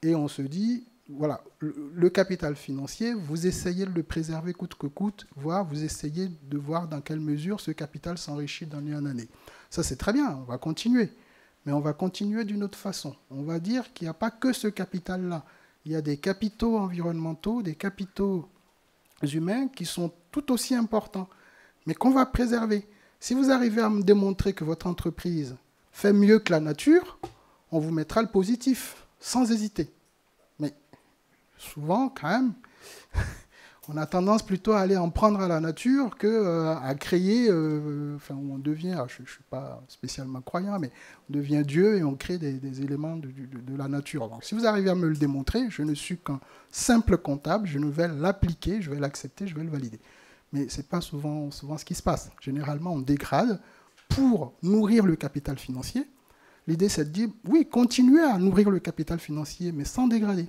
et on se dit, voilà, le capital financier, vous essayez de le préserver coûte que coûte, voire vous essayez de voir dans quelle mesure ce capital s'enrichit d'année en année. Ça, c'est très bien, on va continuer. Mais on va continuer d'une autre façon. On va dire qu'il n'y a pas que ce capital-là. Il y a des capitaux environnementaux, des capitaux humains qui sont tout aussi importants, mais qu'on va préserver. Si vous arrivez à me démontrer que votre entreprise fait mieux que la nature, on vous mettra le positif, sans hésiter. Mais souvent, quand même, on a tendance plutôt à aller en prendre à la nature qu'à créer, on devient, je ne suis pas spécialement croyant, mais on devient Dieu et on crée des éléments de la nature. Donc si vous arrivez à me le démontrer, je ne suis qu'un simple comptable, je vais l'appliquer, je vais l'accepter, je vais le valider. Mais ce n'est pas souvent ce qui se passe. Généralement, on dégrade pour nourrir le capital financier. L'idée, c'est de dire, oui, continuez à nourrir le capital financier, mais sans dégrader.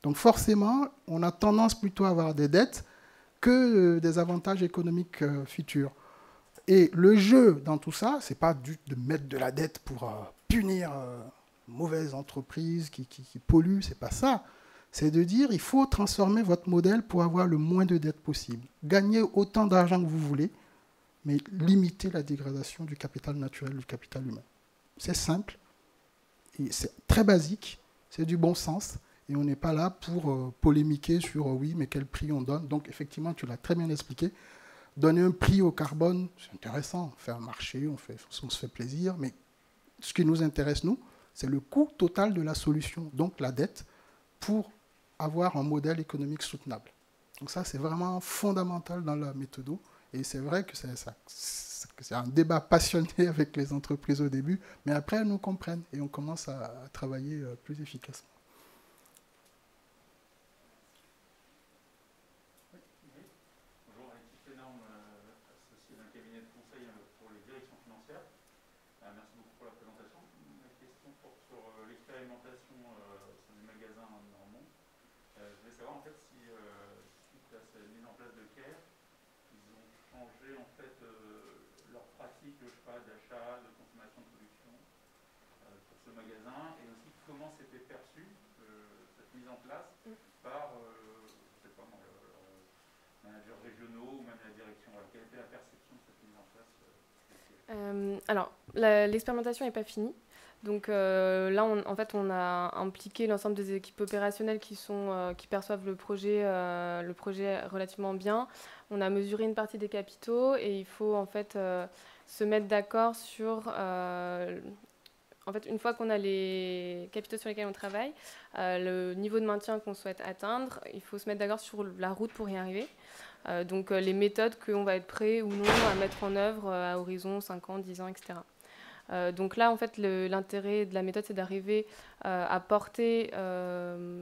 Donc forcément, on a tendance plutôt à avoir des dettes que des avantages économiques futurs. Et le jeu dans tout ça, ce n'est pas de mettre de la dette pour punir mauvaise entreprise qui pollue, ce n'est pas ça. C'est de dire, il faut transformer votre modèle pour avoir le moins de dettes possible. Gagner autant d'argent que vous voulez, mais limiter la dégradation du capital naturel, du capital humain. C'est simple, et c'est très basique, c'est du bon sens. Et on n'est pas là pour polémiquer sur oui, mais quel prix on donne. Donc, effectivement, tu l'as très bien expliqué. Donner un prix au carbone, c'est intéressant. On fait un marché, on se fait plaisir. Mais ce qui nous intéresse, nous, c'est le coût total de la solution, donc la dette, pour avoir un modèle économique soutenable. Donc ça, c'est vraiment fondamental dans la méthode. Et c'est vrai que c'est un débat passionné avec les entreprises au début, mais après, elles nous comprennent et on commence à travailler plus efficacement. cabinet de conseil pour les directions financières. Merci beaucoup pour la présentation. Ma question porte sur l'expérimentation au sein des magasins en Normand. Je voulais savoir en fait si, suite à cette mise en place de CARE, ils ont changé en fait leur pratique, je sais pas, d'achat, de consommation, de production pour ce magasin, et aussi comment c'était perçu cette mise en place par, je sais pas moi, managers régionaux ou même la direction. Voilà. Quelle était la perception de cette mise en place Alors, l'expérimentation n'est pas finie. Donc là, en fait, on a impliqué l'ensemble des équipes opérationnelles qui perçoivent le projet relativement bien. On a mesuré une partie des capitaux et il faut en fait se mettre d'accord sur... en fait, une fois qu'on a les capitaux sur lesquels on travaille, le niveau de maintien qu'on souhaite atteindre, il faut se mettre d'accord sur la route pour y arriver. Donc les méthodes qu'on va être prêt ou non à mettre en œuvre à horizon 5 ans, 10 ans, etc. Donc là, en fait, l'intérêt de la méthode, c'est d'arriver à porter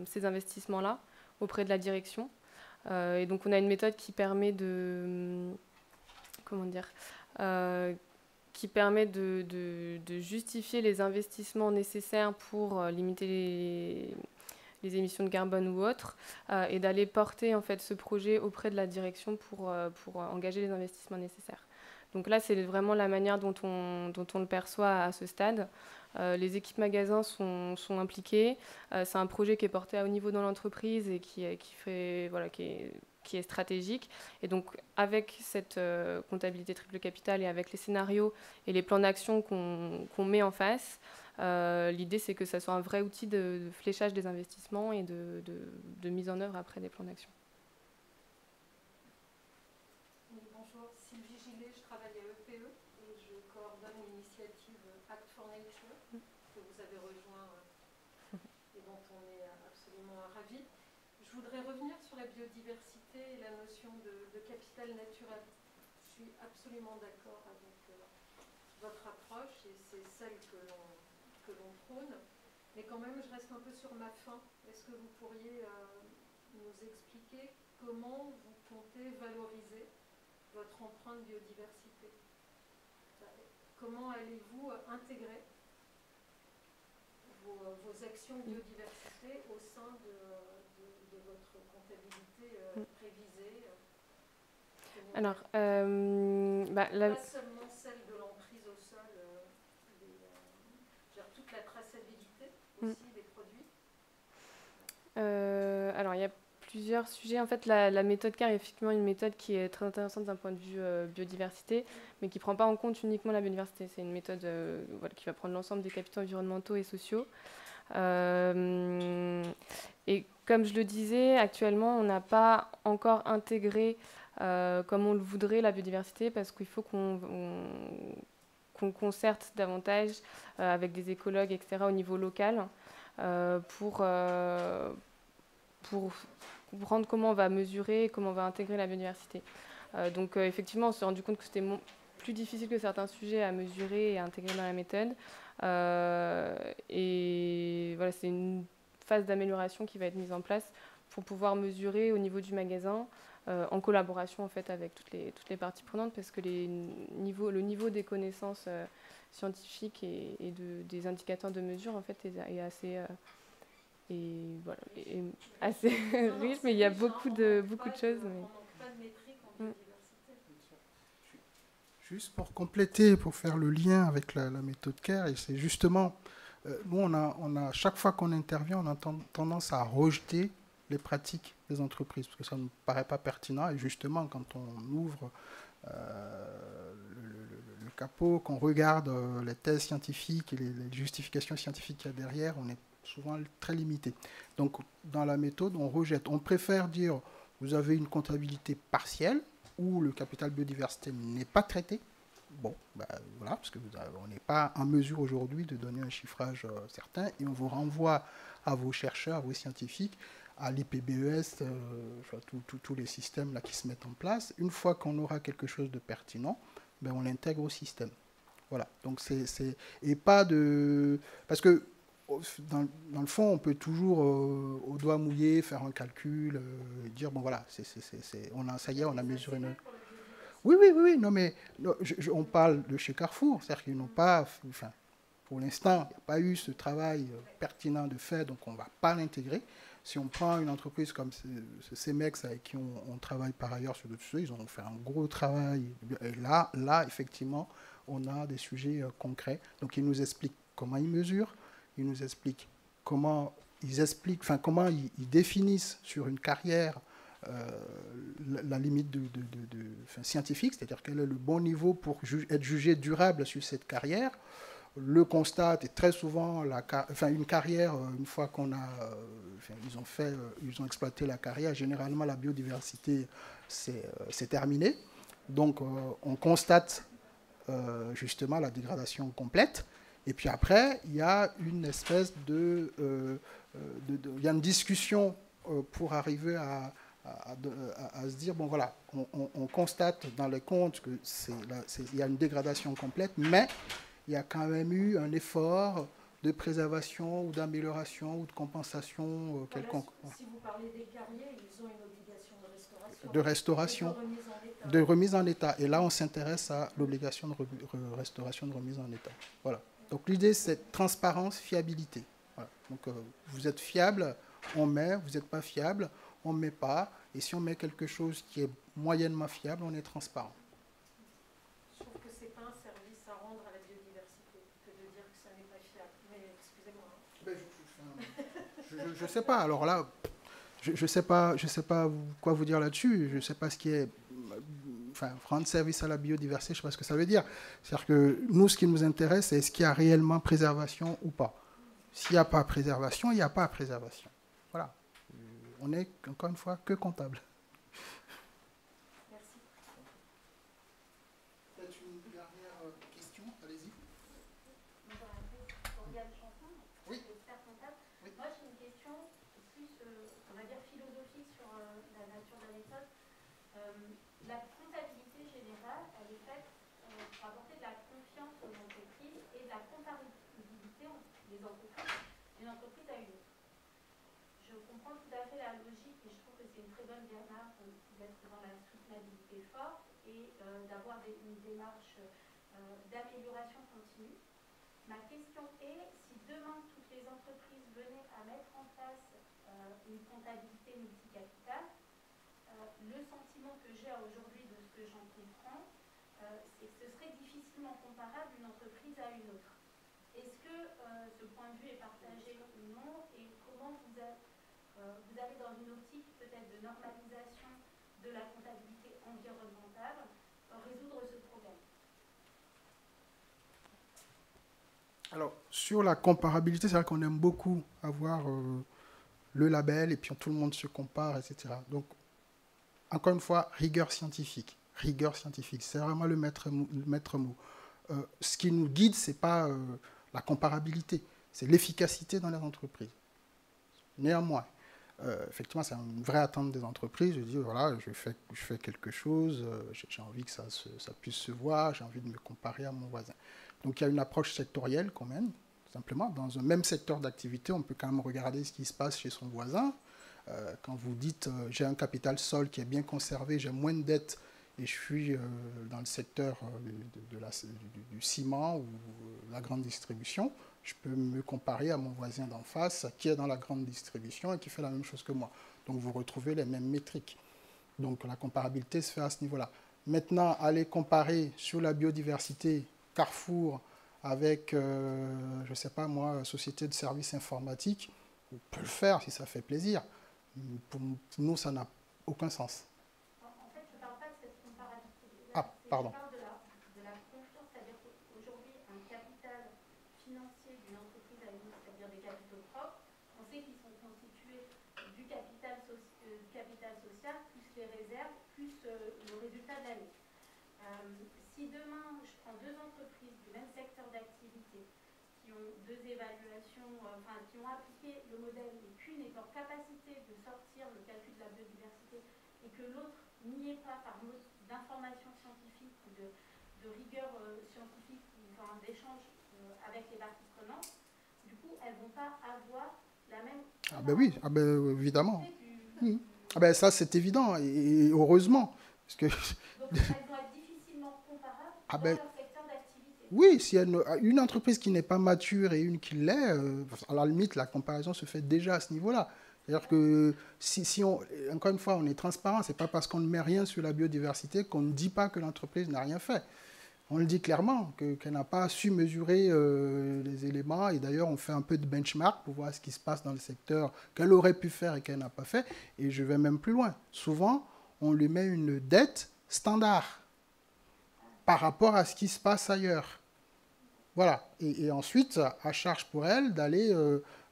ces investissements-là auprès de la direction. Et donc on a une méthode qui permet de... comment dire qui permet de justifier les investissements nécessaires pour limiter les émissions de carbone ou autres, et d'aller porter en fait ce projet auprès de la direction pour engager les investissements nécessaires. Donc là, c'est vraiment la manière dont on le perçoit à ce stade. Les équipes magasins sont impliquées. C'est un projet qui est porté à haut niveau dans l'entreprise et qui est stratégique. Et donc, avec cette comptabilité triple capital et avec les scénarios et les plans d'action qu'on met en face, l'idée, c'est que ça soit un vrai outil de fléchage des investissements et de mise en œuvre après des plans d'action. Oui, bonjour, Sylvie Gillet, je travaille à EPE et je coordonne l'initiative Act for Nature que vous avez rejoint et dont on est absolument ravis. Je voudrais revenir sur la biodiversité et la notion de capital naturel. Je suis absolument d'accord avec votre approche et c'est celle que l'on prône. Mais quand même, je reste un peu sur ma faim. Est-ce que vous pourriez nous expliquer comment vous comptez valoriser votre empreinte biodiversité? Comment allez-vous intégrer vos actions biodiversité au sein de votre comptabilité révisée? Alors, pas seulement celle de l'emprise au sol, toute la traçabilité aussi des produits. Alors, il y a plusieurs sujets. En fait, la méthode CARE est effectivement une méthode qui est très intéressante d'un point de vue biodiversité, mais qui ne prend pas en compte uniquement la biodiversité. C'est une méthode qui va prendre l'ensemble des capitaux environnementaux et sociaux. Et comme je le disais, actuellement, on n'a pas encore intégré comme on le voudrait la biodiversité, parce qu'il faut qu'on concerte davantage avec des écologues, etc., au niveau local, pour comprendre comment on va mesurer et comment on va intégrer la biodiversité. Donc effectivement, on s'est rendu compte que c'était plus difficile que certains sujets à mesurer et à intégrer dans la méthode. Et voilà, c'est une phase d'amélioration qui va être mise en place pour pouvoir mesurer au niveau du magasin, en collaboration en fait avec toutes les parties prenantes, parce que le niveau des connaissances scientifiques et des indicateurs de mesure en fait est assez assez riche, mais il y a beaucoup de choses. On manque pas de métriques en biodiversité. Juste pour compléter, pour faire le lien avec la méthode CARE, et c'est justement, nous on a chaque fois qu'on intervient, on a tendance à rejeter les pratiques des entreprises, parce que ça ne nous paraît pas pertinent, et justement quand on ouvre le capot, qu'on regarde les thèses scientifiques et les justifications scientifiques qu'il y a derrière, on est souvent très limité. Donc dans la méthode, on rejette. On préfère dire, vous avez une comptabilité partielle, où le capital biodiversité n'est pas traité. Bon, voilà, parce qu'on n'est pas en mesure aujourd'hui de donner un chiffrage certain, et on vous renvoie à vos chercheurs, à vos scientifiques, à l'IPBES, tous les systèmes là qui se mettent en place. Une fois qu'on aura quelque chose de pertinent, on l'intègre au système. Voilà, donc et pas de... Parce que dans le fond, on peut toujours, au doigt mouillé, faire un calcul, dire, bon voilà, ça y est, on a mesuré... Oui, oui, oui, oui, non, mais non, on parle de chez Carrefour, c'est-à-dire qu'ils n'ont pas, enfin, pour l'instant, il n'y a pas eu ce travail pertinent de fait, donc on ne va pas l'intégrer. Si on prend une entreprise comme CEMEX avec qui on travaille par ailleurs sur d'autres sujets, ils ont fait un gros travail. Et là, effectivement, on a des sujets concrets. Donc ils nous expliquent comment ils mesurent, ils nous expliquent comment comment ils définissent sur une carrière la limite scientifique, c'est-à-dire quel est le bon niveau pour être jugé durable sur cette carrière. Le constat est très souvent une carrière, une fois qu'on a, ils ont exploité la carrière, généralement la biodiversité c'est terminé. Donc on constate justement la dégradation complète. Et puis après, il y a une espèce il y a une discussion pour arriver à se dire, bon voilà, on constate dans les comptes qu'il y a une dégradation complète, mais il y a quand même eu un effort de préservation ou d'amélioration ou de compensation quelconque. Si vous parlez des carriers, ils ont une obligation de restauration. De restauration, de remise en état. Et là, on s'intéresse à l'obligation de restauration, de remise en état. Voilà. Donc l'idée, c'est transparence, fiabilité. Voilà. Donc vous êtes fiable, on met, vous n'êtes pas fiable, on ne met pas. Et si on met quelque chose qui est moyennement fiable, on est transparent. Je trouve que ce n'est pas un service à rendre à la biodiversité que de dire que ça n'est pas fiable. Mais excusez-moi. Je ne sais pas. Alors là, je sais pas quoi vous dire là-dessus. Je ne sais pas ce qui est... Enfin, rendre service à la biodiversité, je ne sais pas ce que ça veut dire. C'est-à-dire que nous, ce qui nous intéresse, c'est est-ce qu'il y a réellement préservation ou pas. S'il n'y a pas préservation, il n'y a pas préservation. Voilà. On n'est, encore une fois, que comptable. Merci. Peut-être une dernière question, allez-y. Oui. Oui. Moi, j'ai une question plus, on va dire, philosophique sur la nature de la méthode. La comptabilité générale, elle est faite pour apporter de la confiance aux entreprises et de la comparabilité des entreprises d'une entreprise à une autre. Je comprends tout à fait la logique et je trouve que c'est une très bonne démarche d'être dans la soutenabilité forte et d'avoir une démarche d'amélioration continue. Ma question est, si demain toutes les entreprises venaient à mettre en place une comptabilité multicapitale, le sentiment que j'ai aujourd'hui de ce que j'en comprends, c'est que ce serait difficilement comparable d'une entreprise à une autre. Est-ce que ce point de vue est partagé ou non, et comment vous allez dans une optique peut-être de normalisation de la comptabilité environnementale résoudre ce problème? Alors, sur la comparabilité, c'est vrai qu'on aime beaucoup avoir le label et puis tout le monde se compare, etc. Donc, encore une fois, rigueur scientifique. Rigueur scientifique, c'est vraiment le maître mot. Ce qui nous guide, ce n'est pas la comparabilité, c'est l'efficacité dans les entreprises. Néanmoins, effectivement, c'est une vraie attente des entreprises. Je dis, voilà, je fais quelque chose, j'ai envie que ça puisse se voir, j'ai envie de me comparer à mon voisin. Donc, il y a une approche sectorielle quand même, simplement. Dans un même secteur d'activité, on peut quand même regarder ce qui se passe chez son voisin. Quand vous dites j'ai un capital sol qui est bien conservé, j'ai moins de dettes et je suis dans le secteur du ciment ou de la grande distribution, je peux me comparer à mon voisin d'en face qui est dans la grande distribution et qui fait la même chose que moi. Donc vous retrouvez les mêmes métriques. Donc la comparabilité se fait à ce niveau-là. Maintenant, aller comparer sur la biodiversité Carrefour avec, je ne sais pas moi, société de services informatiques, on peut le faire si ça fait plaisir. Pour nous, ça n'a aucun sens. En fait, je ne parle pas de cette comparabilité. Pardon. Je parle de la confiance, c'est-à-dire qu'aujourd'hui, un capital financier d'une entreprise à une autre, c'est-à-dire des capitaux propres, on sait qu'ils sont constitués du capital social, plus les réserves, plus le résultat de l'année. Si demain, je prends deux entreprises du même secteur d'activité, qui ont deux évaluations, qui ont appliqué le modèle, et qu'une est en capacité de sortir le calcul de la biodiversité, et que l'autre n'y est pas par mode d'information scientifique ou de rigueur scientifique ou d'échange avec les parties prenantes, du coup, elles ne vont pas avoir la même... Ah ben oui, évidemment. Ça, c'est évident, et heureusement. Parce que... Donc, elles vont être Ah dans ben, leur secteur d'activité. oui, si une entreprise qui n'est pas mature et une qui l'est, à la limite, la comparaison se fait déjà à ce niveau-là. C'est-à-dire que si on, encore une fois, on est transparent, c'est pas parce qu'on ne met rien sur la biodiversité qu'on ne dit pas que l'entreprise n'a rien fait. On le dit clairement, qu'elle n'a pas su mesurer les éléments, et d'ailleurs on fait un peu de benchmark pour voir ce qui se passe dans le secteur qu'elle aurait pu faire et qu'elle n'a pas fait, et je vais même plus loin. Souvent, on lui met une dette standard par rapport à ce qui se passe ailleurs. Voilà, et ensuite, à charge pour elle d'aller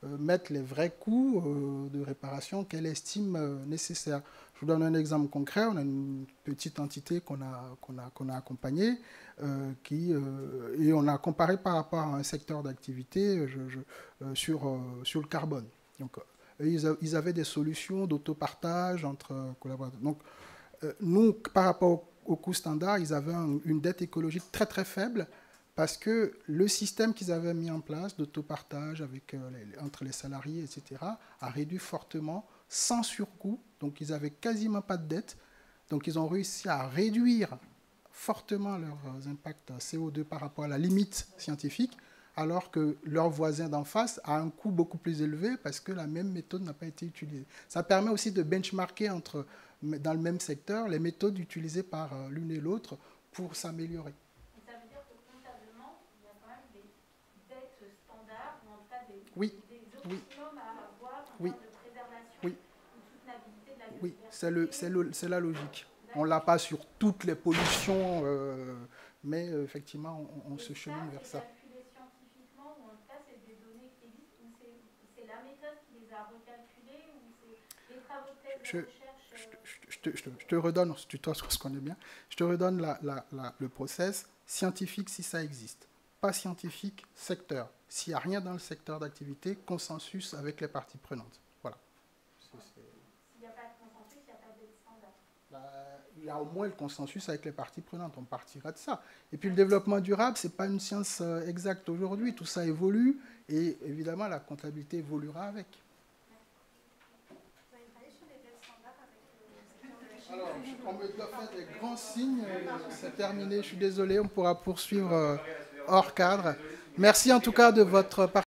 mettre les vrais coûts de réparation qu'elle estime nécessaires. Je vous donne un exemple concret. On a une petite entité qu'on a accompagnée et on a comparé par rapport à un secteur d'activité sur le carbone. Donc, ils avaient des solutions d'autopartage entre collaborateurs. Donc, nous, par rapport au coût standard, ils avaient une dette écologique très très faible parce que le système qu'ils avaient mis en place d'autopartage entre les salariés, etc., a réduit fortement, sans surcoût. Donc, ils n'avaient quasiment pas de dette. Donc, ils ont réussi à réduire fortement leurs impacts CO2 par rapport à la limite scientifique, alors que leur voisin d'en face a un coût beaucoup plus élevé parce que la même méthode n'a pas été utilisée. Ça permet aussi de benchmarker dans le même secteur les méthodes utilisées par l'une et l'autre pour s'améliorer. Ça veut dire que comptablement, il y a quand même des dettes standards, ou en tout cas des optimums à avoir en termes de préservation ou soutenabilité de la biodiversité. Oui, c'est la logique. On ne l'a pas sur toutes les pollutions, mais effectivement, on se chemine vers ça. C'est calculé scientifiquement, ou en tout cas, c'est des données qui existent, ou c'est la méthode qui les a recalculées, ou c'est les travaux de thèse de recherche. Je te redonne, toi, je se connais bien, je te redonne le process scientifique si ça existe. Pas scientifique, secteur. S'il n'y a rien dans le secteur d'activité, consensus avec les parties prenantes. Voilà. S'il n'y a pas de consensus, il n'y a pas d'aide standard. Il y a au moins le consensus avec les parties prenantes, on partira de ça. Et puis le développement durable, ce n'est pas une science exacte aujourd'hui, tout ça évolue, et évidemment la comptabilité évoluera avec. Vous avez travaillé sur les aides standards avec le secteur de la chimie? Alors, on me doit faire des grands signes, c'est terminé, je suis désolé, on pourra poursuivre hors cadre. Merci en tout cas de votre participation.